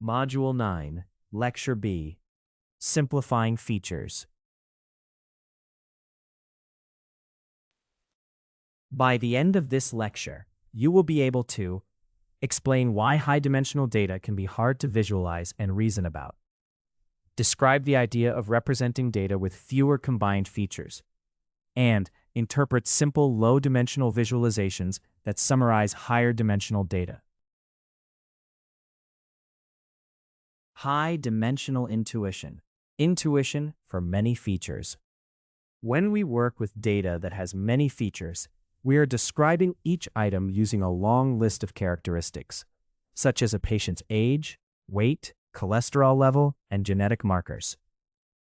Module 9, Lecture B, Simplifying Features. By the end of this lecture, you will be able to explain why high-dimensional data can be hard to visualize and reason about, describe the idea of representing data with fewer combined features, and interpret simple low-dimensional visualizations that summarize higher-dimensional data. High-dimensional intuition. Intuition for many features. When we work with data that has many features, we are describing each item using a long list of characteristics, such as a patient's age, weight, cholesterol level, and genetic markers.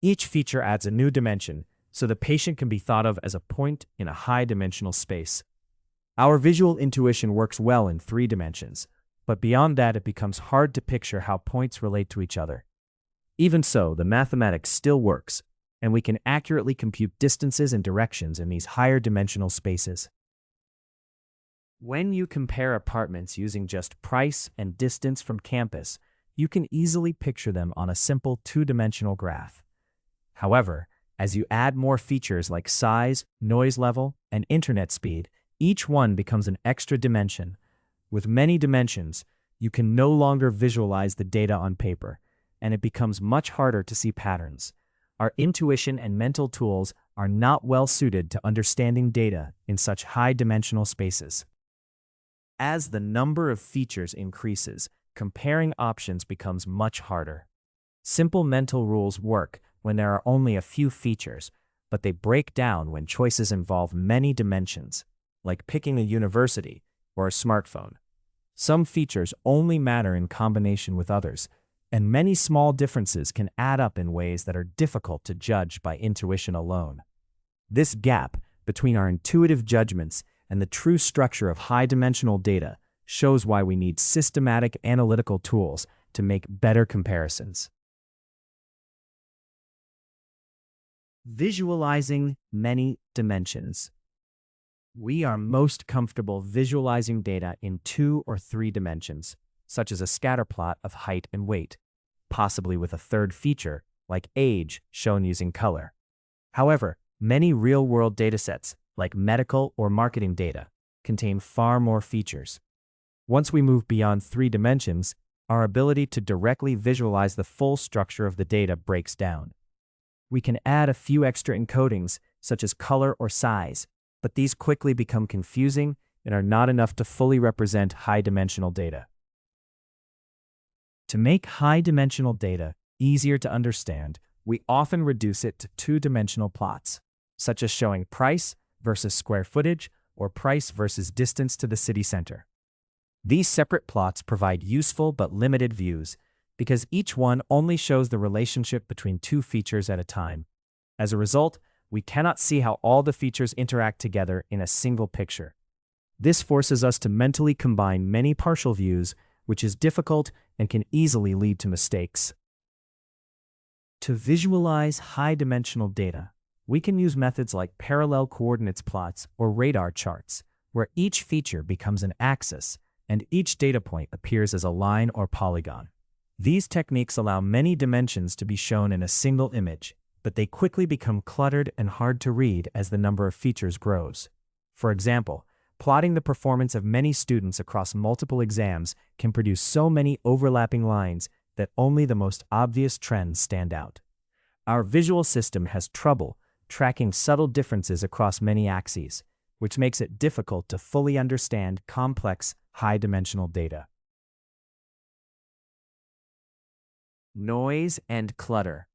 Each feature adds a new dimension, so the patient can be thought of as a point in a high-dimensional space. Our visual intuition works well in 3 dimensions, but beyond that it becomes hard to picture how points relate to each other. Even so, the mathematics still works, and we can accurately compute distances and directions in these higher dimensional spaces. When you compare apartments using just price and distance from campus, you can easily picture them on a simple 2-dimensional graph. However, as you add more features like size, noise level, and internet speed, each one becomes an extra dimension. With many dimensions, you can no longer visualize the data on paper, and it becomes much harder to see patterns. Our intuition and mental tools are not well suited to understanding data in such high-dimensional spaces. As the number of features increases, comparing options becomes much harder. Simple mental rules work when there are only a few features, but they break down when choices involve many dimensions, like picking a university or a smartphone. Some features only matter in combination with others, and many small differences can add up in ways that are difficult to judge by intuition alone. This gap between our intuitive judgments and the true structure of high-dimensional data shows why we need systematic analytical tools to make better comparisons. Visualizing many dimensions. We are most comfortable visualizing data in 2 or 3 dimensions, such as a scatter plot of height and weight, possibly with a third feature, like age, shown using color. However, many real-world datasets, like medical or marketing data, contain far more features. Once we move beyond 3 dimensions, our ability to directly visualize the full structure of the data breaks down. We can add a few extra encodings, such as color or size, but these quickly become confusing and are not enough to fully represent high-dimensional data. To make high-dimensional data easier to understand, we often reduce it to 2-dimensional plots, such as showing price versus square footage or price versus distance to the city center. These separate plots provide useful but limited views because each one only shows the relationship between 2 features at a time. As a result, we cannot see how all the features interact together in a single picture. This forces us to mentally combine many partial views, which is difficult and can easily lead to mistakes. To visualize high-dimensional data, we can use methods like parallel coordinates plots or radar charts, where each feature becomes an axis and each data point appears as a line or polygon. These techniques allow many dimensions to be shown in a single image, but they quickly become cluttered and hard to read as the number of features grows. For example, plotting the performance of many students across multiple exams can produce so many overlapping lines that only the most obvious trends stand out. Our visual system has trouble tracking subtle differences across many axes, which makes it difficult to fully understand complex, high-dimensional data. Noise and clutter.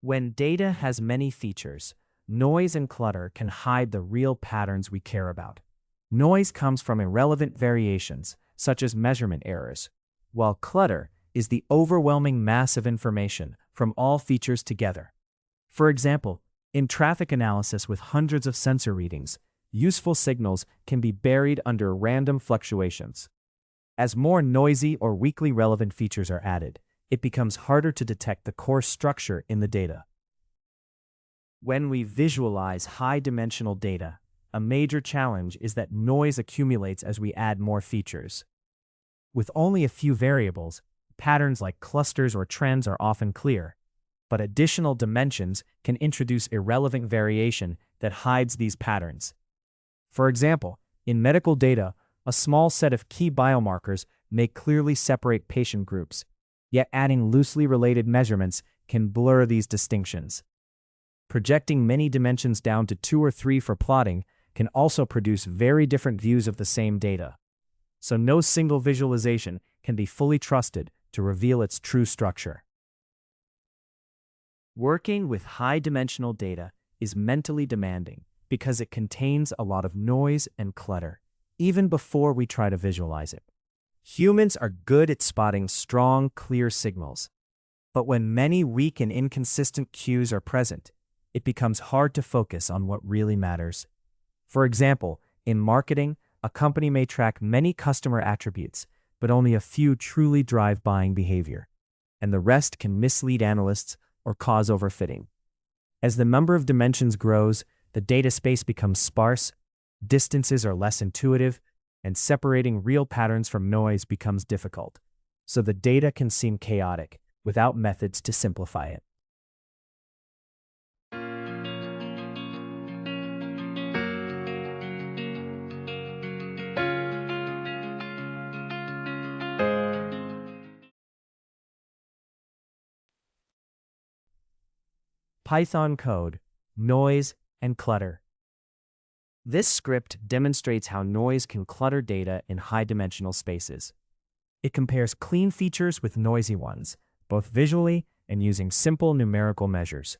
When data has many features, noise and clutter can hide the real patterns we care about. Noise comes from irrelevant variations, such as measurement errors, while clutter is the overwhelming mass of information from all features together. For example, in traffic analysis with hundreds of sensor readings, useful signals can be buried under random fluctuations. As more noisy or weakly relevant features are added, it becomes harder to detect the core structure in the data. When we visualize high-dimensional data, a major challenge is that noise accumulates as we add more features. With only a few variables, Patterns like clusters or trends are often clear, but additional dimensions can introduce irrelevant variation that hides these patterns. For example, in medical data, a small set of key biomarkers may clearly separate patient groups, yet adding loosely related measurements can blur these distinctions. Projecting many dimensions down to 2 or 3 for plotting can also produce very different views of the same data. So no single visualization can be fully trusted to reveal its true structure. Working with high-dimensional data is mentally demanding because it contains a lot of noise and clutter, even before we try to visualize it. Humans are good at spotting strong, clear signals, but when many weak and inconsistent cues are present, it becomes hard to focus on what really matters. For example, in marketing, a company may track many customer attributes, but only a few truly drive buying behavior, and the rest can mislead analysts or cause overfitting. As the number of dimensions grows, the data space becomes sparse, distances are less intuitive, and separating real patterns from noise becomes difficult, so the data can seem chaotic without methods to simplify it. Python code, noise, and clutter. This script demonstrates how noise can clutter data in high-dimensional spaces. It compares clean features with noisy ones, both visually and using simple numerical measures.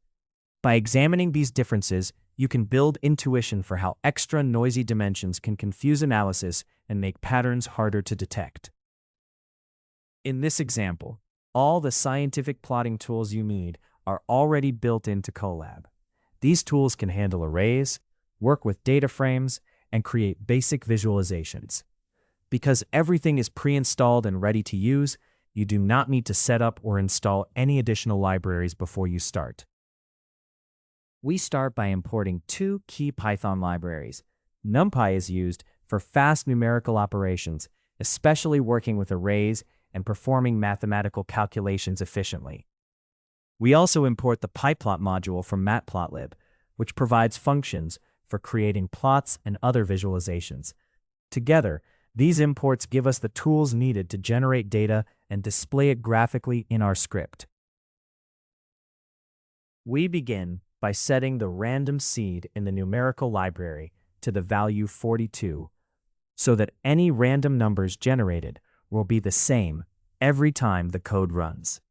By examining these differences, you can build intuition for how extra noisy dimensions can confuse analysis and make patterns harder to detect. In this example, all the scientific plotting tools you need are already built into Colab. These tools can handle arrays, work with data frames, and create basic visualizations. Because everything is pre-installed and ready to use, you do not need to set up or install any additional libraries before you start. We start by importing 2 key Python libraries. NumPy is used for fast numerical operations, especially working with arrays and performing mathematical calculations efficiently. We also import the pyplot module from Matplotlib, which provides functions for creating plots and other visualizations. Together, these imports give us the tools needed to generate data and display it graphically in our script. We begin by setting the random seed in the numerical library to the value 42, so that any random numbers generated will be the same every time the code runs.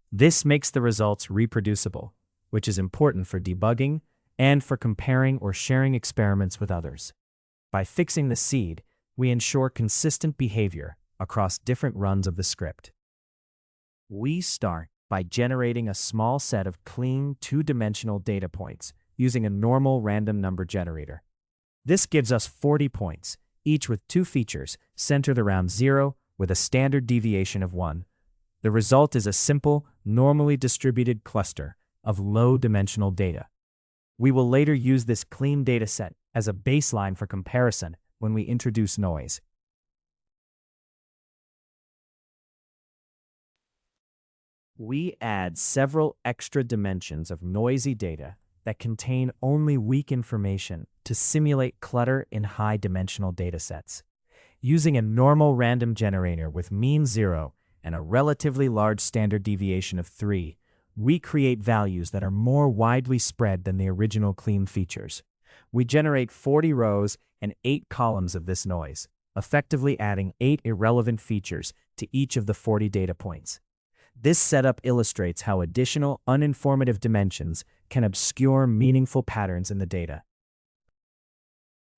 This makes the results reproducible, which is important for debugging and for comparing or sharing experiments with others. By fixing the seed, we ensure consistent behavior across different runs of the script. We start by generating a small set of clean 2-dimensional data points using a normal random number generator. This gives us 40 points, each with 2 features centered around 0 with a standard deviation of 1. The result is a simple, normally distributed cluster of low-dimensional data. We will later use this clean dataset as a baseline for comparison when we introduce noise. We add several extra dimensions of noisy data that contain only weak information to simulate clutter in high-dimensional datasets. Using a normal random generator with mean 0 and a relatively large standard deviation of 3, we create values that are more widely spread than the original clean features. We generate 40 rows and 8 columns of this noise, effectively adding 8 irrelevant features to each of the 40 data points. This setup illustrates how additional uninformative dimensions can obscure meaningful patterns in the data.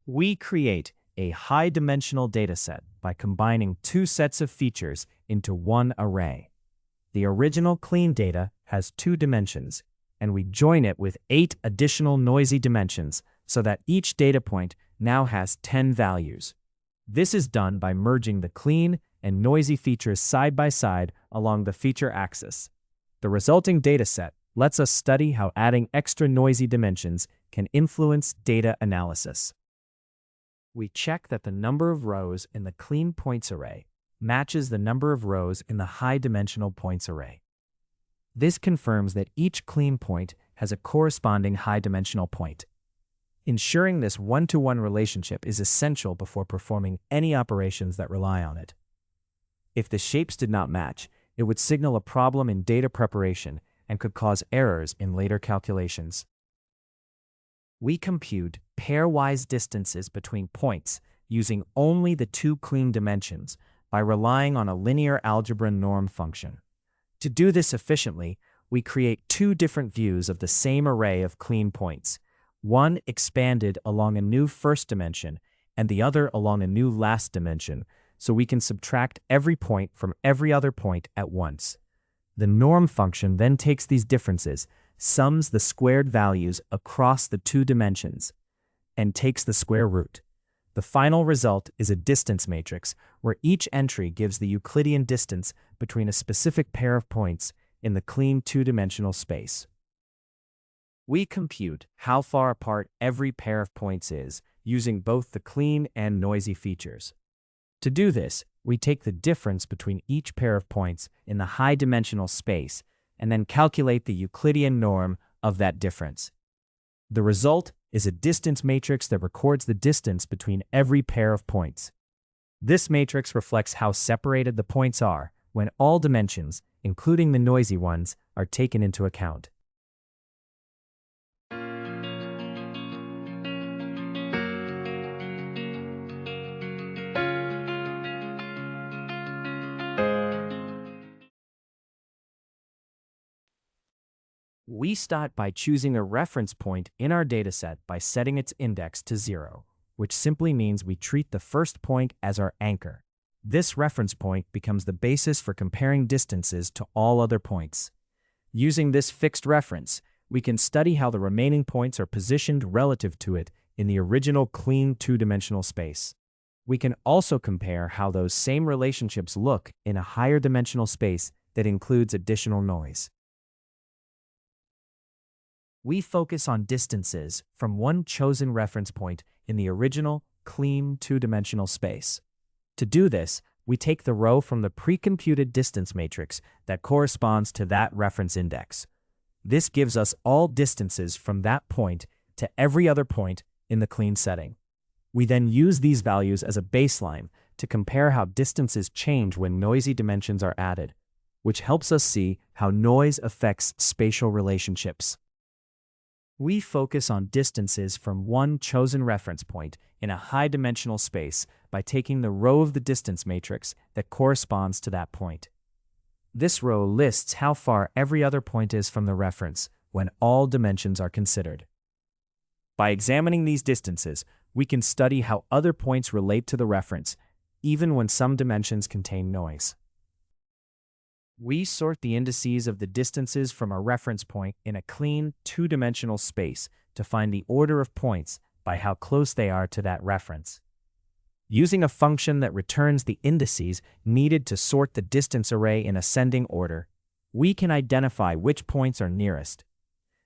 We create a high-dimensional dataset by combining 2 sets of features into one array. The original clean data has 2 dimensions, and we join it with 8 additional noisy dimensions so that each data point now has 10 values. This is done by merging the clean and noisy features side by side along the feature axis. The resulting dataset lets us study how adding extra noisy dimensions can influence data analysis. We check that the number of rows in the clean points array matches the number of rows in the high-dimensional points array. This confirms that each clean point has a corresponding high-dimensional point. Ensuring this one-to-one relationship is essential before performing any operations that rely on it. If the shapes did not match, it would signal a problem in data preparation and could cause errors in later calculations. We compute pairwise distances between points using only the two clean dimensions by relying on a linear algebra norm function. To do this efficiently, we create two different views of the same array of clean points, one expanded along a new first dimension and the other along a new last dimension, so we can subtract every point from every other point at once. The norm function then takes these differences, sums the squared values across the two dimensions, and takes the square root. The final result is a distance matrix, where each entry gives the Euclidean distance between a specific pair of points in the clean two-dimensional space. We compute how far apart every pair of points is using both the clean and noisy features. To do this, we take the difference between each pair of points in the high-dimensional space and then calculate the Euclidean norm of that difference. The result is a distance matrix that records the distance between every pair of points. This matrix reflects how separated the points are when all dimensions, including the noisy ones, are taken into account. We start by choosing a reference point in our dataset by setting its index to 0, which simply means we treat the first point as our anchor. This reference point becomes the basis for comparing distances to all other points. Using this fixed reference, we can study how the remaining points are positioned relative to it in the original clean two-dimensional space. We can also compare how those same relationships look in a higher dimensional space that includes additional noise. We focus on distances from one chosen reference point in the original, clean two-dimensional space. To do this, we take the row from the pre-computed distance matrix that corresponds to that reference index. This gives us all distances from that point to every other point in the clean setting. We then use these values as a baseline to compare how distances change when noisy dimensions are added, which helps us see how noise affects spatial relationships. We focus on distances from one chosen reference point in a high-dimensional space by taking the row of the distance matrix that corresponds to that point. This row lists how far every other point is from the reference when all dimensions are considered. By examining these distances, we can study how other points relate to the reference, even when some dimensions contain noise. We sort the indices of the distances from a reference point in a clean two-dimensional space to find the order of points by how close they are to that reference. Using a function that returns the indices needed to sort the distance array in ascending order, we can identify which points are nearest.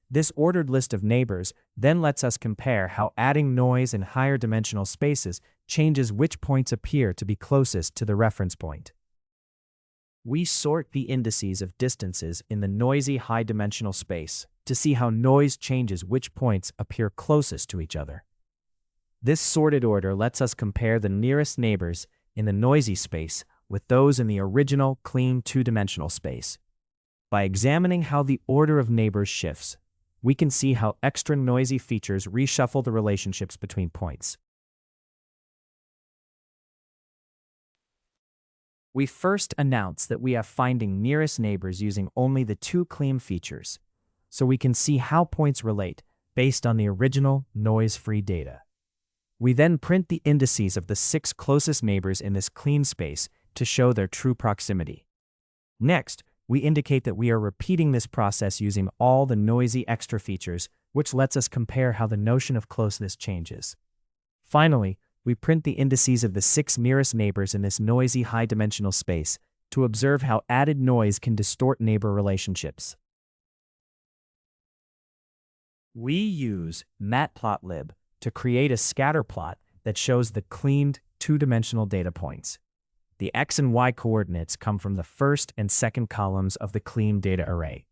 This ordered list of neighbors then lets us compare how adding noise in higher dimensional spaces changes which points appear to be closest to the reference point. We sort the indices of distances in the noisy high-dimensional space to see how noise changes which points appear closest to each other. This sorted order lets us compare the nearest neighbors in the noisy space with those in the original clean two-dimensional space. By examining how the order of neighbors shifts, we can see how extra noisy features reshuffle the relationships between points. We first announce that we are finding nearest neighbors using only the two clean features, so we can see how points relate based on the original noise-free data. We then print the indices of the 6 closest neighbors in this clean space to show their true proximity. Next, we indicate that we are repeating this process using all the noisy extra features, which lets us compare how the notion of closeness changes. Finally, we print the indices of the 6 nearest neighbors in this noisy high-dimensional space to observe how added noise can distort neighbor relationships. We use Matplotlib to create a scatter plot that shows the cleaned two-dimensional data points. The X and Y coordinates come from the first and second columns of the clean data array.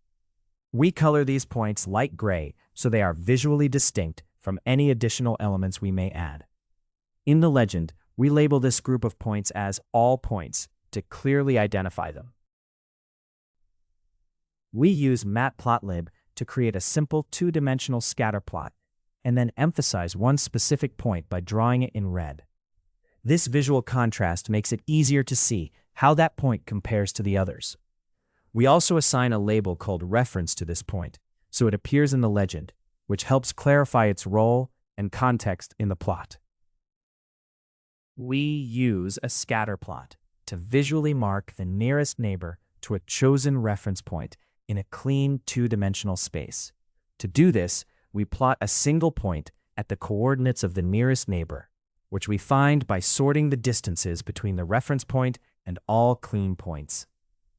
We color these points light gray so they are visually distinct from any additional elements we may add. In the legend, we label this group of points as all points to clearly identify them. We use Matplotlib to create a simple two-dimensional scatter plot and then emphasize one specific point by drawing it in red. This visual contrast makes it easier to see how that point compares to the others. We also assign a label called reference to this point, so it appears in the legend, which helps clarify its role and context in the plot. We use a scatter plot to visually mark the nearest neighbor to a chosen reference point in a clean two-dimensional space. To do this, we plot a single point at the coordinates of the nearest neighbor, which we find by sorting the distances between the reference point and all clean points.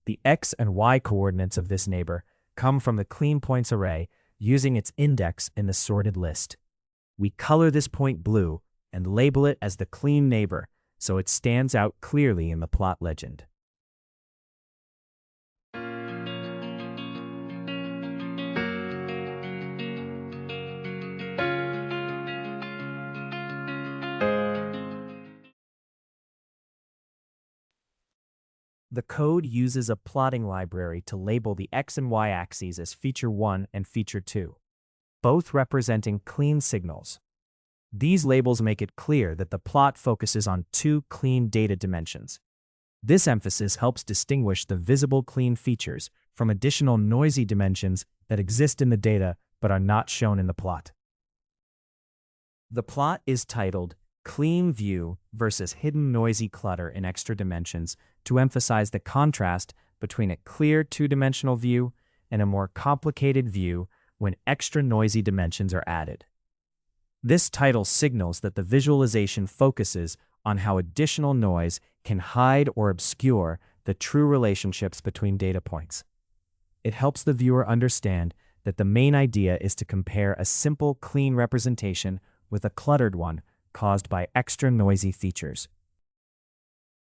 The X and Y coordinates of this neighbor come from the clean points array using its index in the sorted list. We color this point blue and label it as the clean neighbor so it stands out clearly in the plot legend. The code uses a plotting library to label the X and Y axes as Feature 1 and Feature 2, both representing clean signals. These labels make it clear that the plot focuses on two clean data dimensions. This emphasis helps distinguish the visible clean features from additional noisy dimensions that exist in the data but are not shown in the plot. The plot is titled Clean View versus Hidden Noisy Clutter in Extra Dimensions to emphasize the contrast between a clear two-dimensional view and a more complicated view when extra noisy dimensions are added. This title signals that the visualization focuses on how additional noise can hide or obscure the true relationships between data points. It helps the viewer understand that the main idea is to compare a simple, clean representation with a cluttered one caused by extra noisy features.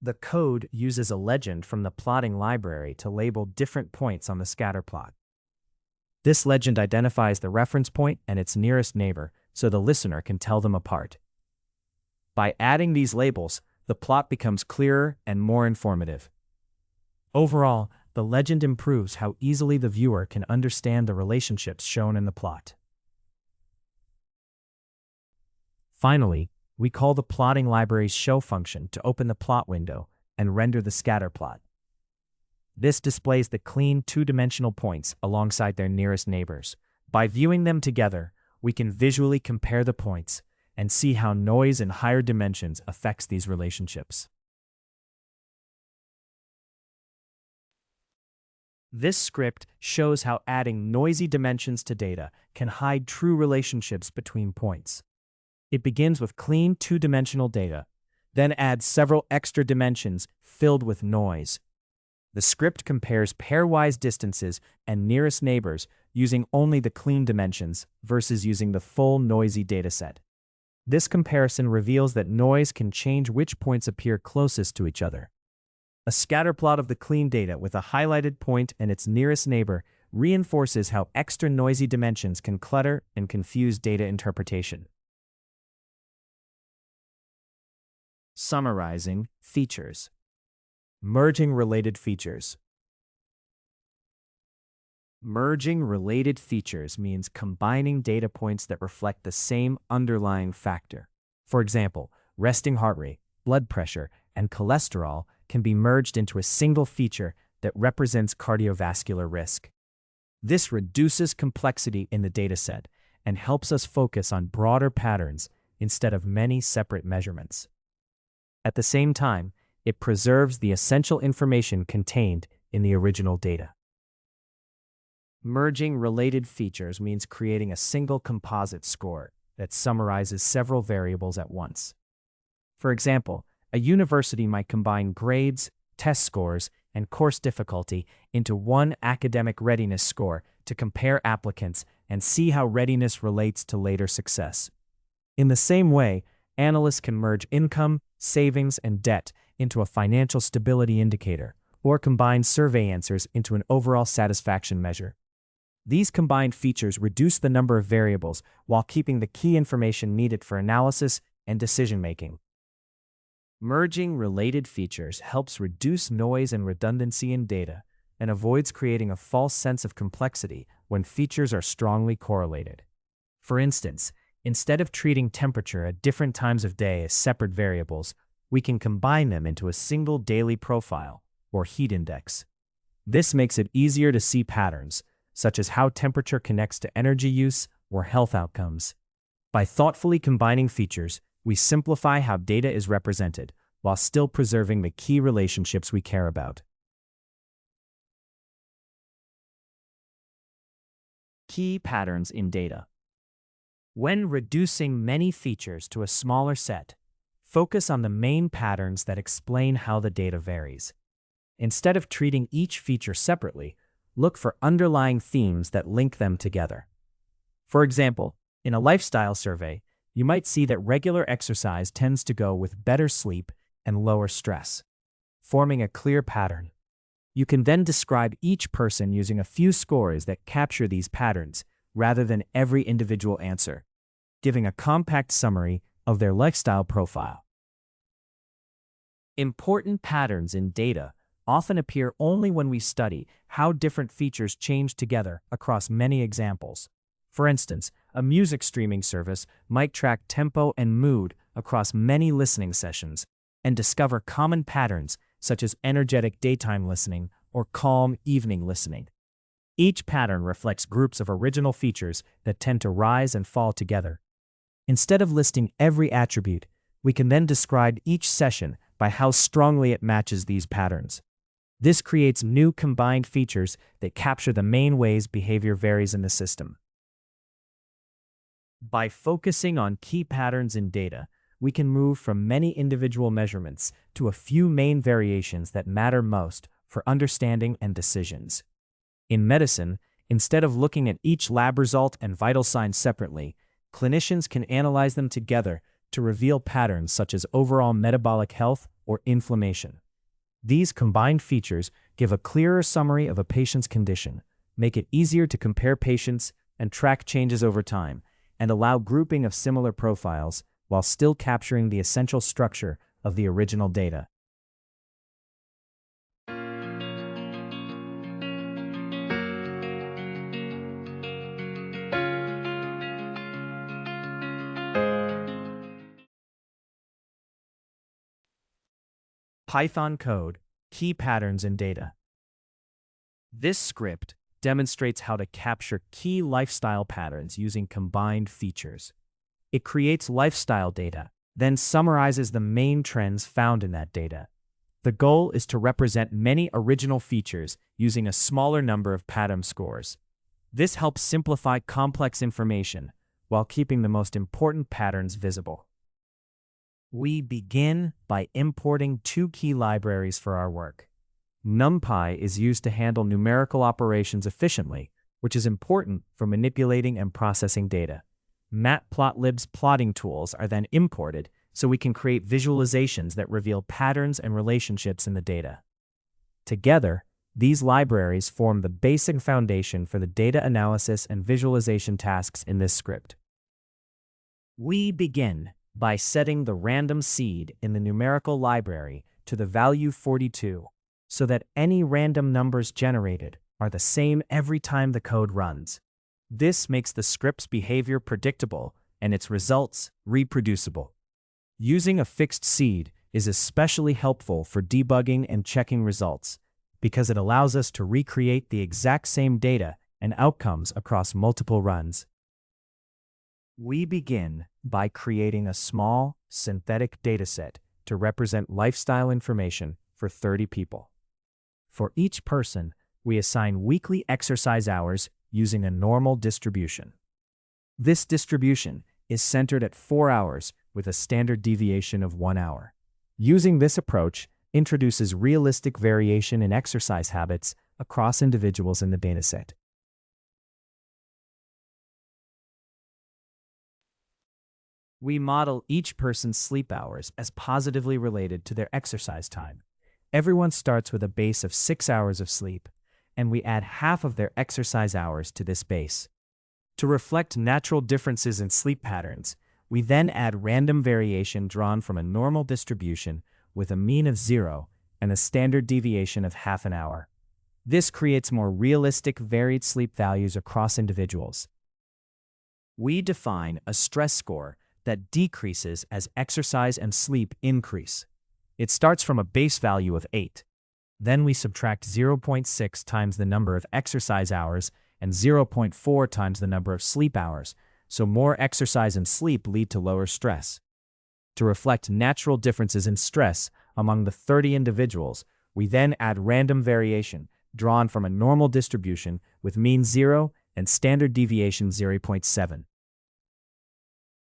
The code uses a legend from the plotting library to label different points on the scatter plot. This legend identifies the reference point and its nearest neighbor so the listener can tell them apart. By adding these labels, the plot becomes clearer and more informative. Overall, the legend improves how easily the viewer can understand the relationships shown in the plot. Finally, we call the plotting library's show function to open the plot window and render the scatter plot. This displays the clean two-dimensional points alongside their nearest neighbors. By viewing them together, we can visually compare the points and see how noise in higher dimensions affects these relationships. This script shows how adding noisy dimensions to data can hide true relationships between points. It begins with clean two-dimensional data, then adds several extra dimensions filled with noise. The script compares pairwise distances and nearest neighbors using only the clean dimensions versus using the full noisy dataset. This comparison reveals that noise can change which points appear closest to each other. A scatter plot of the clean data with a highlighted point and its nearest neighbor reinforces how extra noisy dimensions can clutter and confuse data interpretation. Summarizing features. Merging related features. Merging related features means combining data points that reflect the same underlying factor. For example, resting heart rate, blood pressure, and cholesterol can be merged into a single feature that represents cardiovascular risk. This reduces complexity in the dataset and helps us focus on broader patterns instead of many separate measurements. At the same time, it preserves the essential information contained in the original data. Merging related features means creating a single composite score that summarizes several variables at once. For example, a university might combine grades, test scores, and course difficulty into one academic readiness score to compare applicants and see how readiness relates to later success. In the same way, analysts can merge income, savings, and debt into a financial stability indicator, or combine survey answers into an overall satisfaction measure. These combined features reduce the number of variables while keeping the key information needed for analysis and decision-making. Merging related features helps reduce noise and redundancy in data and avoids creating a false sense of complexity when features are strongly correlated. For instance, instead of treating temperature at different times of day as separate variables, we can combine them into a single daily profile, or heat index. This makes it easier to see patterns, such as how temperature connects to energy use or health outcomes. By thoughtfully combining features, we simplify how data is represented while still preserving the key relationships we care about. Key patterns in data. When reducing many features to a smaller set, focus on the main patterns that explain how the data varies. Instead of treating each feature separately, look for underlying themes that link them together. For example, in a lifestyle survey, you might see that regular exercise tends to go with better sleep and lower stress, forming a clear pattern. You can then describe each person using a few scores that capture these patterns rather than every individual answer, giving a compact summary of their lifestyle profile. Important patterns in data often appear only when we study how different features change together across many examples. For instance, a music streaming service might track tempo and mood across many listening sessions and discover common patterns such as energetic daytime listening or calm evening listening. Each pattern reflects groups of original features that tend to rise and fall together. Instead of listing every attribute, we can then describe each session by how strongly it matches these patterns. This creates new combined features that capture the main ways behavior varies in the system. By focusing on key patterns in data, we can move from many individual measurements to a few main variations that matter most for understanding and decisions. In medicine, instead of looking at each lab result and vital signs separately, clinicians can analyze them together to reveal patterns such as overall metabolic health or inflammation. These combined features give a clearer summary of a patient's condition, make it easier to compare patients and track changes over time, and allow grouping of similar profiles while still capturing the essential structure of the original data. Python code, key patterns in data. This script demonstrates how to capture key lifestyle patterns using combined features. It creates lifestyle data, then summarizes the main trends found in that data. The goal is to represent many original features using a smaller number of pattern scores. This helps simplify complex information while keeping the most important patterns visible. We begin by importing two key libraries for our work. NumPy is used to handle numerical operations efficiently, which is important for manipulating and processing data. Matplotlib's plotting tools are then imported so we can create visualizations that reveal patterns and relationships in the data. Together, these libraries form the basic foundation for the data analysis and visualization tasks in this script. We begin by setting the random seed in the numerical library to the value 42, so that any random numbers generated are the same every time the code runs. This makes the script's behavior predictable and its results reproducible. Using a fixed seed is especially helpful for debugging and checking results, because it allows us to recreate the exact same data and outcomes across multiple runs. We begin by creating a small, synthetic dataset to represent lifestyle information for 30 people. For each person, we assign weekly exercise hours using a normal distribution. This distribution is centered at 4 hours with a standard deviation of 1 hour. Using this approach introduces realistic variation in exercise habits across individuals in the dataset. We model each person's sleep hours as positively related to their exercise time. Everyone starts with a base of 6 hours of sleep, and we add half of their exercise hours to this base. To reflect natural differences in sleep patterns, we then add random variation drawn from a normal distribution with a mean of 0 and a standard deviation of half an hour. This creates more realistic, varied sleep values across individuals. We define a stress score that decreases as exercise and sleep increase. It starts from a base value of 8. Then we subtract 0.6 times the number of exercise hours and 0.4 times the number of sleep hours, so more exercise and sleep lead to lower stress. To reflect natural differences in stress among the 30 individuals, we then add random variation drawn from a normal distribution with mean 0 and standard deviation 0.7.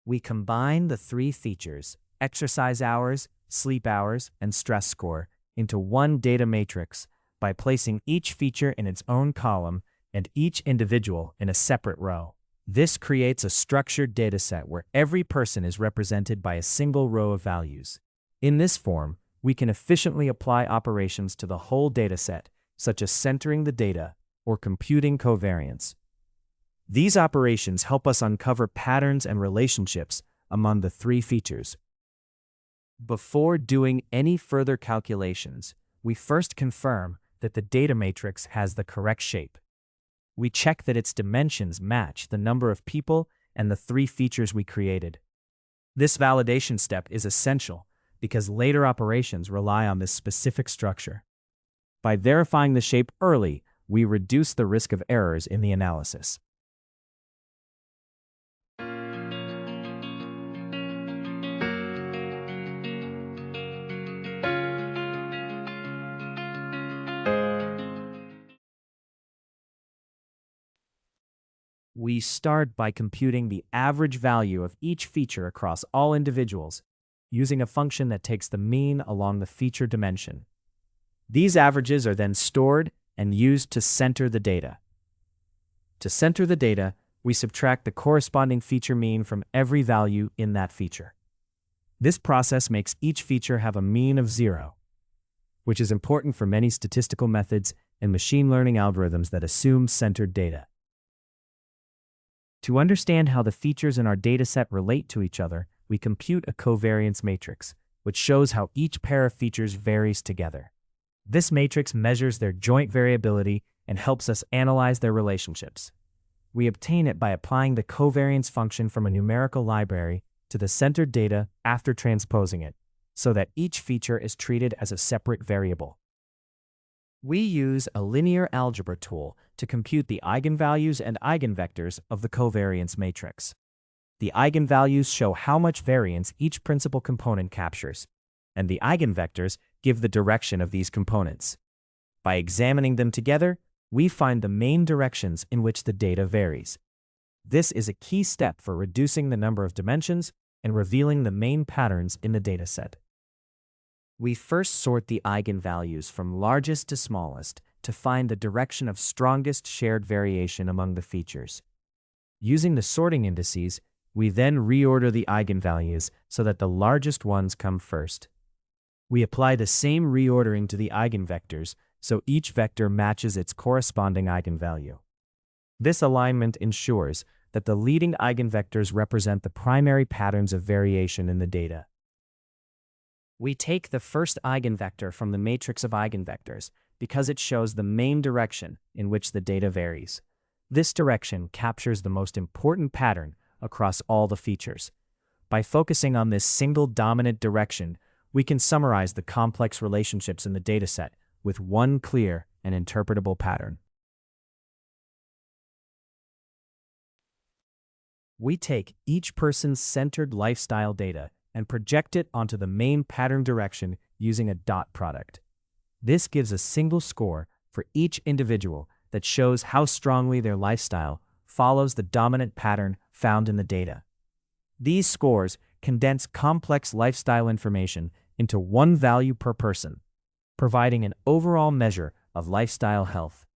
We combine the 3 features, exercise hours, sleep hours, and stress score, into one data matrix by placing each feature in its own column and each individual in a separate row. This creates a structured dataset where every person is represented by a single row of values. In this form, we can efficiently apply operations to the whole dataset, such as centering the data or computing covariance. These operations help us uncover patterns and relationships among the 3 features. Before doing any further calculations, we first confirm that the data matrix has the correct shape. We check that its dimensions match the number of people and the 3 features we created. This validation step is essential because later operations rely on this specific structure. By verifying the shape early, we reduce the risk of errors in the analysis. We start by computing the average value of each feature across all individuals, using a function that takes the mean along the feature dimension. These averages are then stored and used to center the data. To center the data, we subtract the corresponding feature mean from every value in that feature. This process makes each feature have a mean of 0, which is important for many statistical methods and machine learning algorithms that assume centered data. To understand how the features in our dataset relate to each other, we compute a covariance matrix, which shows how each pair of features varies together. This matrix measures their joint variability and helps us analyze their relationships. We obtain it by applying the covariance function from a numerical library to the centered data after transposing it, so that each feature is treated as a separate variable. We use a linear algebra tool to compute the eigenvalues and eigenvectors of the covariance matrix. The eigenvalues show how much variance each principal component captures, and the eigenvectors give the direction of these components. By examining them together, we find the main directions in which the data varies. This is a key step for reducing the number of dimensions and revealing the main patterns in the dataset. We first sort the eigenvalues from largest to smallest to find the direction of strongest shared variation among the features. Using the sorting indices, we then reorder the eigenvalues so that the largest ones come first. We apply the same reordering to the eigenvectors so each vector matches its corresponding eigenvalue. This alignment ensures that the leading eigenvectors represent the primary patterns of variation in the data. We take the first eigenvector from the matrix of eigenvectors because it shows the main direction in which the data varies. This direction captures the most important pattern across all the features. By focusing on this single dominant direction, we can summarize the complex relationships in the dataset with one clear and interpretable pattern. We take each person's centered lifestyle data and project it onto the main pattern direction using a dot product. This gives a single score for each individual that shows how strongly their lifestyle follows the dominant pattern found in the data. These scores condense complex lifestyle information into one value per person, providing an overall measure of lifestyle health.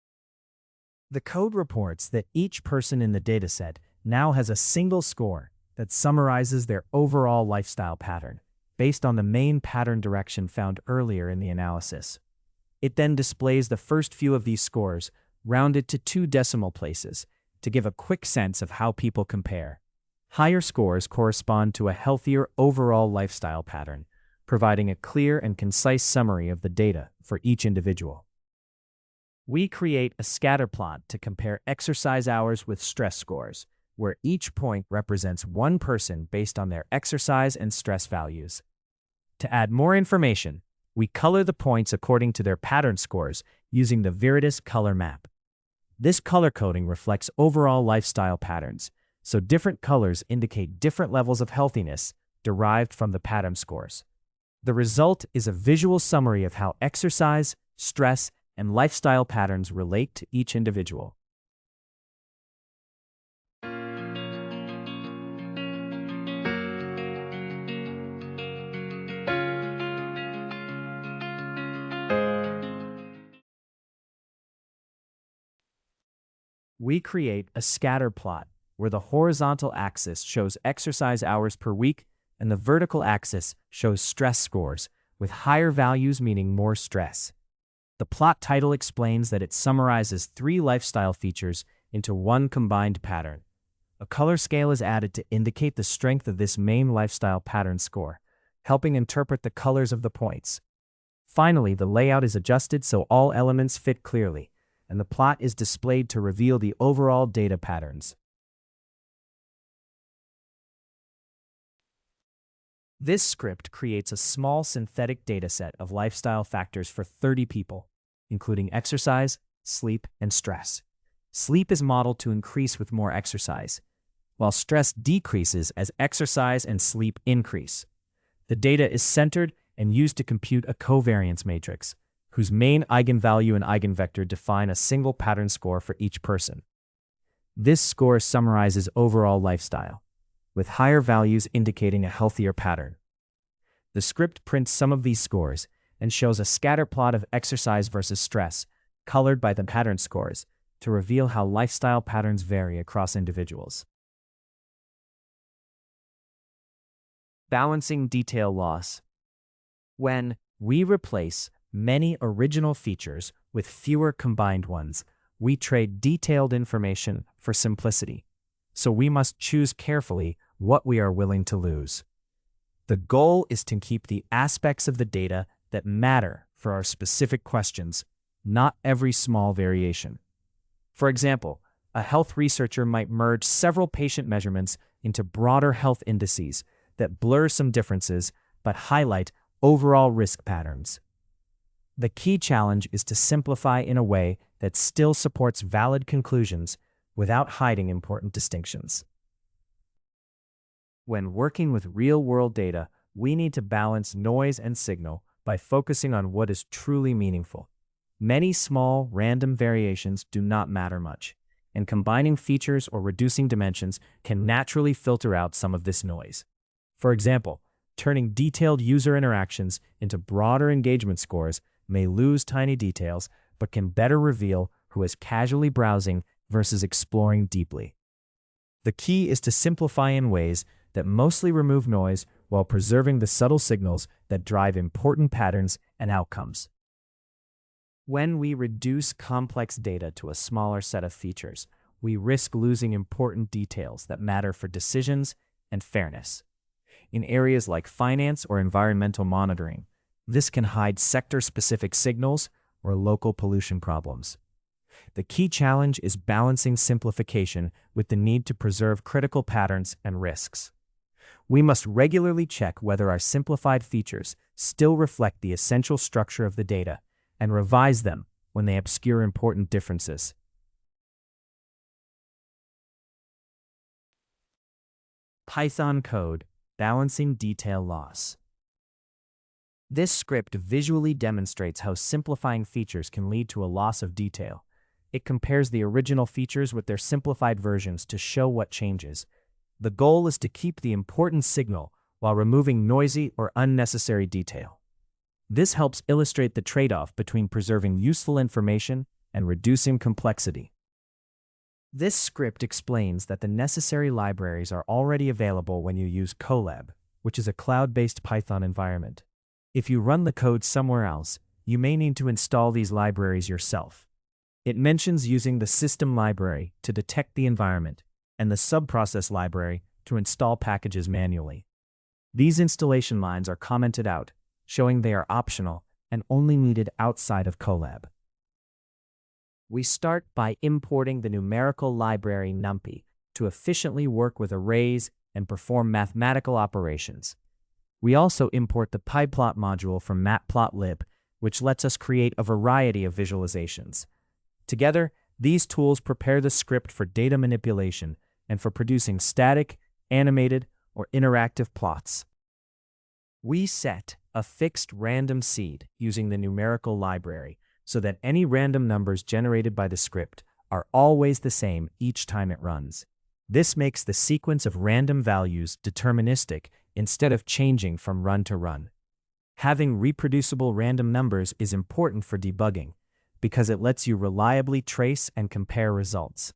The code reports that each person in the dataset now has a single score that summarizes their overall lifestyle pattern, based on the main pattern direction found earlier in the analysis. It then displays the first few of these scores, rounded to 2 decimal places, to give a quick sense of how people compare. Higher scores correspond to a healthier overall lifestyle pattern, providing a clear and concise summary of the data for each individual. We create a scatter plot to compare exercise hours with stress scores, where each point represents one person based on their exercise and stress values. To add more information, we color the points according to their pattern scores using the Viridis color map. This color coding reflects overall lifestyle patterns, so different colors indicate different levels of healthiness derived from the pattern scores. The result is a visual summary of how exercise, stress, and lifestyle patterns relate to each individual. We create a scatter plot where the horizontal axis shows exercise hours per week and the vertical axis shows stress scores, with higher values meaning more stress. The plot title explains that it summarizes 3 lifestyle features into one combined pattern. A color scale is added to indicate the strength of this main lifestyle pattern score, helping interpret the colors of the points. Finally, the layout is adjusted so all elements fit clearly, and the plot is displayed to reveal the overall data patterns. This script creates a small synthetic dataset of lifestyle factors for 30 people, including exercise, sleep, and stress. Sleep is modeled to increase with more exercise, while stress decreases as exercise and sleep increase. The data is centered and used to compute a covariance matrix, whose main eigenvalue and eigenvector define a single pattern score for each person. This score summarizes overall lifestyle, with higher values indicating a healthier pattern. The script prints some of these scores and shows a scatter plot of exercise versus stress, colored by the pattern scores, to reveal how lifestyle patterns vary across individuals. Balancing detail loss. When we replace many original features with fewer combined ones, we trade detailed information for simplicity. So we must choose carefully what we are willing to lose. The goal is to keep the aspects of the data that matter for our specific questions, not every small variation. For example, a health researcher might merge several patient measurements into broader health indices that blur some differences but highlight overall risk patterns. The key challenge is to simplify in a way that still supports valid conclusions without hiding important distinctions. When working with real-world data, we need to balance noise and signal by focusing on what is truly meaningful. Many small, random variations do not matter much, and combining features or reducing dimensions can naturally filter out some of this noise. For example, turning detailed user interactions into broader engagement scores may lose tiny details, but can better reveal who is casually browsing versus exploring deeply. The key is to simplify in ways that mostly remove noise while preserving the subtle signals that drive important patterns and outcomes. When we reduce complex data to a smaller set of features, we risk losing important details that matter for decisions and fairness. In areas like finance or environmental monitoring, this can hide sector-specific signals or local pollution problems. The key challenge is balancing simplification with the need to preserve critical patterns and risks. We must regularly check whether our simplified features still reflect the essential structure of the data and revise them when they obscure important differences. Python code, balancing detail loss. This script visually demonstrates how simplifying features can lead to a loss of detail. It compares the original features with their simplified versions to show what changes. The goal is to keep the important signal while removing noisy or unnecessary detail. This helps illustrate the trade-off between preserving useful information and reducing complexity. This script explains that the necessary libraries are already available when you use Colab, which is a cloud-based Python environment. If you run the code somewhere else, you may need to install these libraries yourself. It mentions using the system library to detect the environment and the subprocess library to install packages manually. These installation lines are commented out, showing they are optional and only needed outside of Colab. We start by importing the numerical library NumPy to efficiently work with arrays and perform mathematical operations. We also import the pyplot module from Matplotlib, which lets us create a variety of visualizations. Together, these tools prepare the script for data manipulation and for producing static, animated, or interactive plots. We set a fixed random seed using the numerical library so that any random numbers generated by the script are always the same each time it runs. This makes the sequence of random values deterministic instead of changing from run to run. Having reproducible random numbers is important for debugging because it lets you reliably trace and compare results.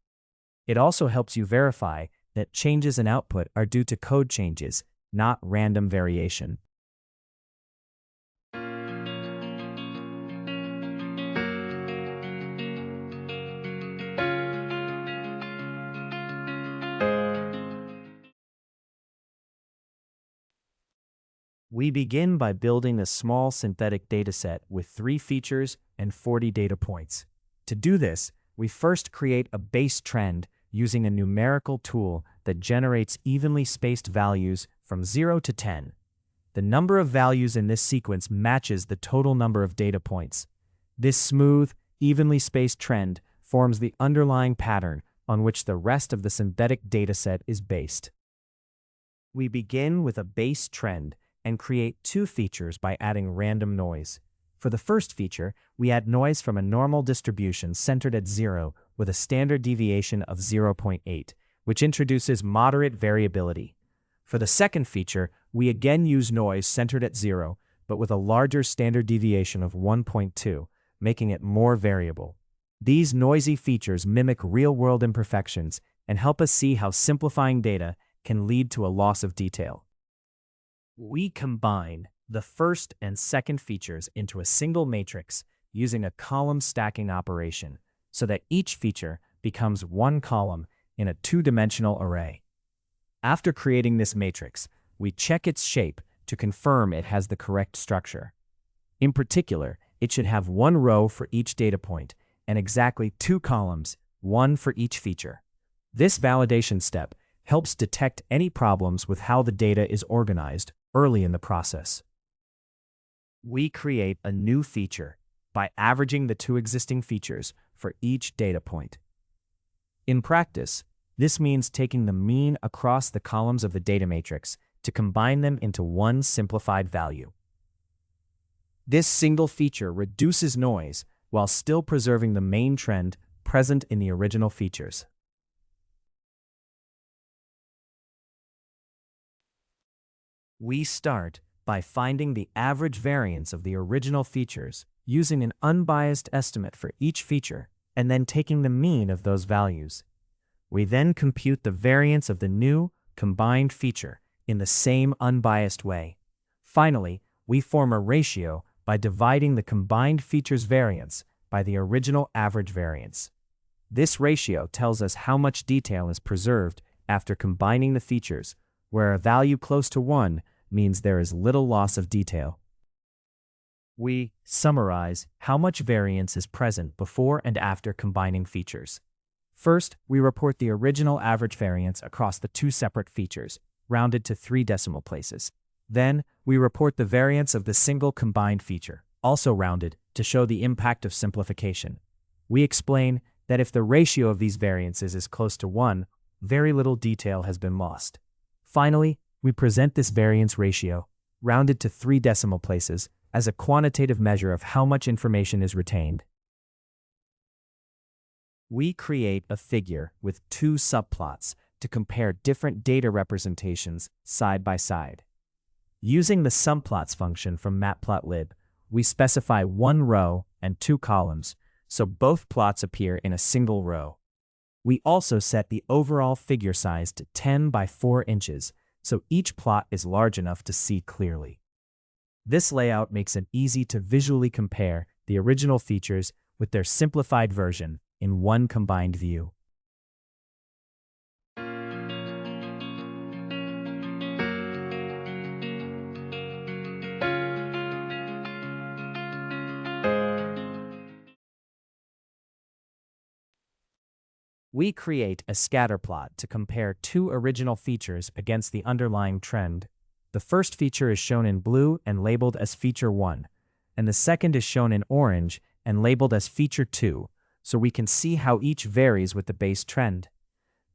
It also helps you verify that changes in output are due to code changes, not random variation. We begin by building a small synthetic dataset with 3 features and 40 data points. To do this, we first create a base trend using a numerical tool that generates evenly spaced values from 0 to 10. The number of values in this sequence matches the total number of data points. This smooth, evenly spaced trend forms the underlying pattern on which the rest of the synthetic dataset is based. We begin with a base trend and create 2 features by adding random noise. For the first feature, we add noise from a normal distribution centered at 0 with a standard deviation of 0.8, which introduces moderate variability. For the second feature, we again use noise centered at 0, but with a larger standard deviation of 1.2, making it more variable. These noisy features mimic real-world imperfections and help us see how simplifying data can lead to a loss of detail. We combine the first and second features into a single matrix using a column stacking operation so that each feature becomes one column in a 2-dimensional array. After creating this matrix, we check its shape to confirm it has the correct structure. In particular, it should have 1 row for each data point and exactly 2 columns, 1 for each feature. This validation step helps detect any problems with how the data is organized early in the process. We create a new feature by averaging the 2 existing features for each data point. In practice, this means taking the mean across the columns of the data matrix to combine them into one simplified value. This single feature reduces noise while still preserving the main trend present in the original features. We start by finding the average variance of the original features using an unbiased estimate for each feature and then taking the mean of those values. We then compute the variance of the new, combined feature in the same unbiased way. Finally, we form a ratio by dividing the combined feature's variance by the original average variance. This ratio tells us how much detail is preserved after combining the features, where a value close to 1 means there is little loss of detail. We summarize how much variance is present before and after combining features. First, we report the original average variance across the 2 separate features, rounded to 3 decimal places. Then, we report the variance of the single combined feature, also rounded, to show the impact of simplification. We explain that if the ratio of these variances is close to 1, very little detail has been lost. Finally, we present this variance ratio, rounded to 3 decimal places, as a quantitative measure of how much information is retained. We create a figure with 2 subplots to compare different data representations side by side. Using the subplots function from Matplotlib, we specify 1 row and 2 columns, so both plots appear in a single row. We also set the overall figure size to 10 by 4 inches, so each plot is large enough to see clearly. This layout makes it easy to visually compare the original features with their simplified version in one combined view. We create a scatter plot to compare two original features against the underlying trend. The first feature is shown in blue and labeled as Feature 1, and the second is shown in orange and labeled as Feature 2, so we can see how each varies with the base trend.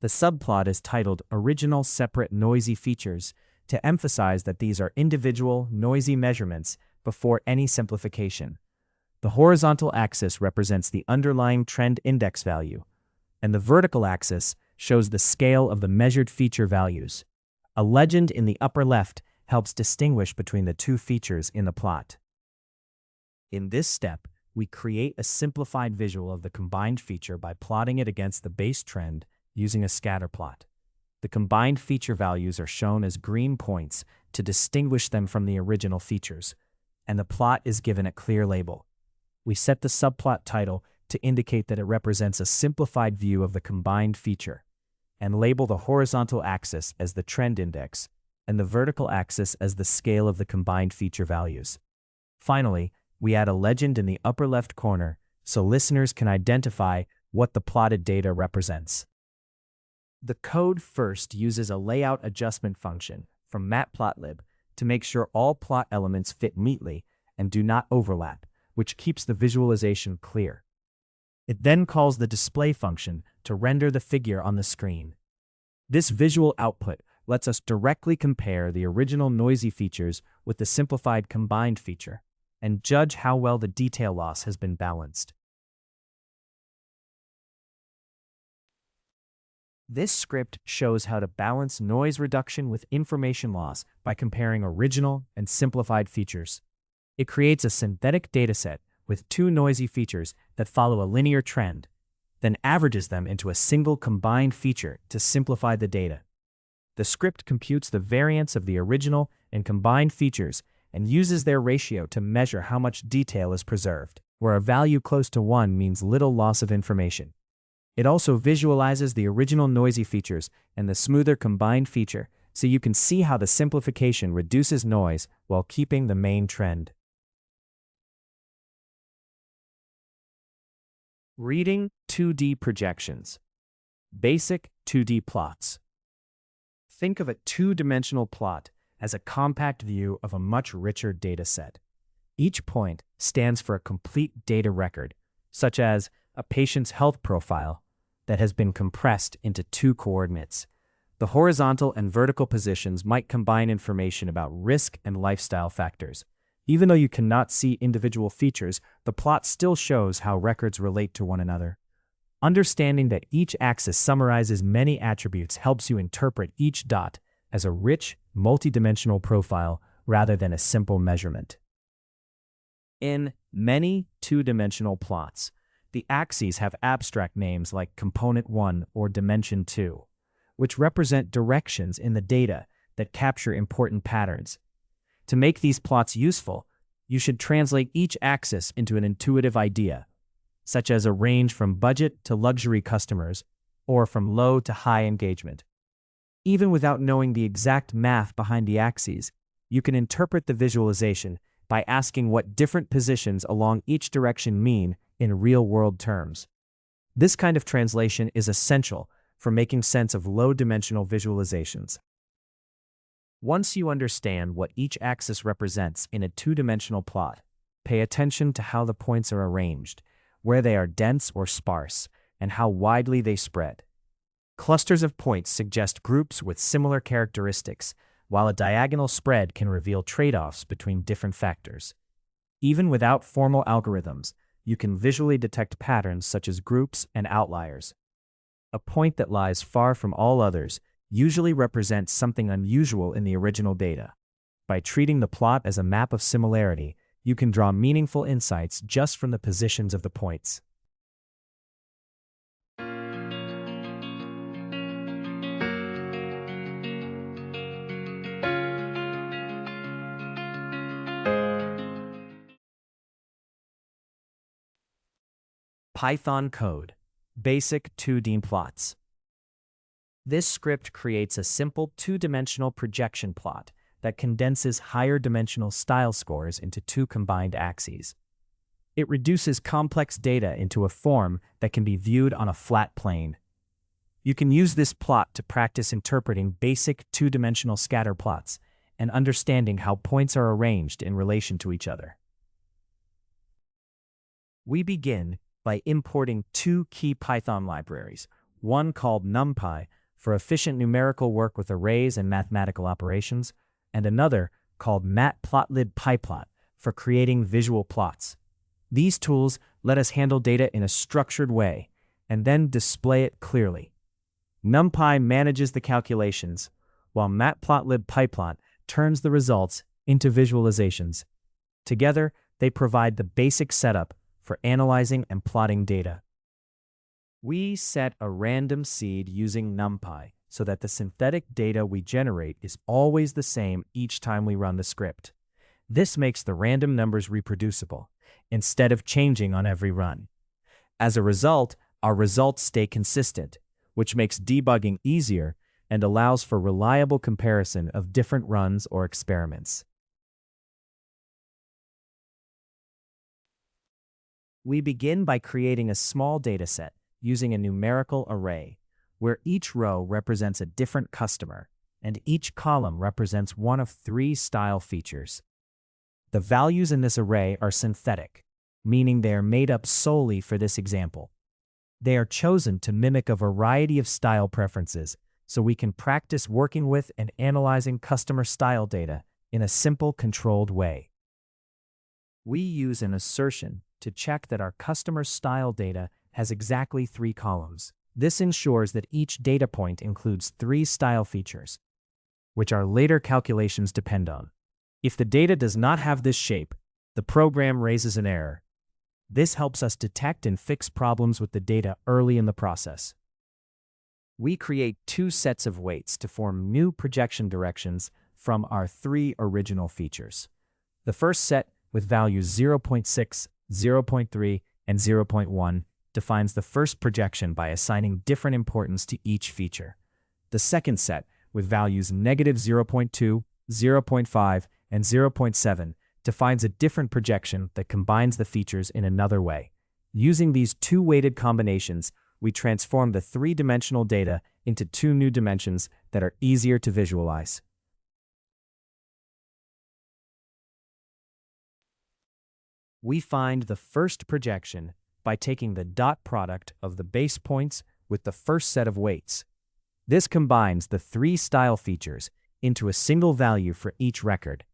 The subplot is titled Original Separate Noisy Features to emphasize that these are individual, noisy measurements before any simplification. The horizontal axis represents the underlying trend index value, and the vertical axis shows the scale of the measured feature values. A legend in the upper left helps distinguish between the two features in the plot. In this step, we create a simplified visual of the combined feature by plotting it against the base trend using a scatter plot. The combined feature values are shown as green points to distinguish them from the original features, and the plot is given a clear label. We set the subplot title to indicate that it represents a simplified view of the combined feature, and label the horizontal axis as the trend index and the vertical axis as the scale of the combined feature values. Finally, we add a legend in the upper left corner so listeners can identify what the plotted data represents. The code first uses a layout adjustment function from Matplotlib to make sure all plot elements fit neatly and do not overlap, which keeps the visualization clear. It then calls the display function to render the figure on the screen. This visual output lets us directly compare the original noisy features with the simplified combined feature and judge how well the detail loss has been balanced. This script shows how to balance noise reduction with information loss by comparing original and simplified features. It creates a synthetic dataset with two noisy features that follow a linear trend, then averages them into a single combined feature to simplify the data. The script computes the variance of the original and combined features and uses their ratio to measure how much detail is preserved, where a value close to 1 means little loss of information. It also visualizes the original noisy features and the smoother combined feature, so you can see how the simplification reduces noise while keeping the main trend. Reading 2D projections. Basic 2D plots. Think of a two-dimensional plot as a compact view of a much richer data set. Each point stands for a complete data record, such as a patient's health profile that has been compressed into two coordinates. The horizontal and vertical positions might combine information about risk and lifestyle factors. Even though you cannot see individual features, the plot still shows how records relate to one another. Understanding that each axis summarizes many attributes helps you interpret each dot as a rich, multidimensional profile rather than a simple measurement. In many two-dimensional plots, the axes have abstract names like Component 1 or Dimension 2, which represent directions in the data that capture important patterns. To make these plots useful, you should translate each axis into an intuitive idea, such as a range from budget to luxury customers, or from low to high engagement. Even without knowing the exact math behind the axes, you can interpret the visualization by asking what different positions along each direction mean in real-world terms. This kind of translation is essential for making sense of low-dimensional visualizations. Once you understand what each axis represents in a two-dimensional plot, pay attention to how the points are arranged, where they are dense or sparse, and how widely they spread. Clusters of points suggest groups with similar characteristics, while a diagonal spread can reveal trade-offs between different factors. Even without formal algorithms, you can visually detect patterns such as groups and outliers. A point that lies far from all others usually represents something unusual in the original data. By treating the plot as a map of similarity, you can draw meaningful insights just from the positions of the points. Python code, basic 2D plots. This script creates a simple two-dimensional projection plot that condenses higher dimensional style scores into two combined axes. It reduces complex data into a form that can be viewed on a flat plane. You can use this plot to practice interpreting basic two-dimensional scatter plots and understanding how points are arranged in relation to each other. We begin by importing two key Python libraries, one called NumPy for efficient numerical work with arrays and mathematical operations, and another called Matplotlib PyPlot for creating visual plots. These tools let us handle data in a structured way and then display it clearly. NumPy manages the calculations, while Matplotlib PyPlot turns the results into visualizations. Together, they provide the basic setup for analyzing and plotting data. We set a random seed using NumPy so that the synthetic data we generate is always the same each time we run the script. This makes the random numbers reproducible, instead of changing on every run. As a result, our results stay consistent, which makes debugging easier and allows for reliable comparison of different runs or experiments. We begin by creating a small dataset using a numerical array, where each row represents a different customer and each column represents one of 3 style features. The values in this array are synthetic, meaning they are made up solely for this example. They are chosen to mimic a variety of style preferences, so we can practice working with and analyzing customer style data in a simple, controlled way. We use an assertion to check that our customer style data has exactly 3 columns. This ensures that each data point includes 3 style features, which our later calculations depend on. If the data does not have this shape, the program raises an error. This helps us detect and fix problems with the data early in the process. We create 2 sets of weights to form new projection directions from our 3 original features. The first set, with values 0.6, 0.3, and 0.1, defines the first projection by assigning different importance to each feature. The second set, with values -0.2, 0.5, and 0.7, defines a different projection that combines the features in another way. Using these 2 weighted combinations, we transform the 3-dimensional data into 2 new dimensions that are easier to visualize. We find the first projection by taking the dot product of the base points with the first set of weights. This combines the 3 style features into a single value for each record.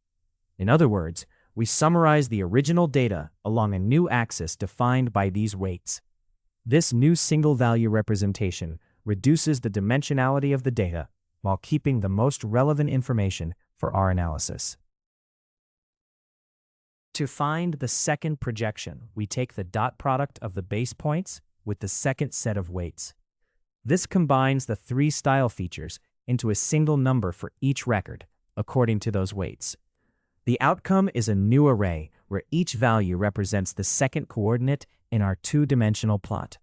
In other words, we summarize the original data along a new axis defined by these weights. This new single value representation reduces the dimensionality of the data while keeping the most relevant information for our analysis. To find the second projection, we take the dot product of the base points with the second set of weights. This combines the 3 style features into a single number for each record, according to those weights. The outcome is a new array where each value represents the second coordinate in our 2-dimensional plot.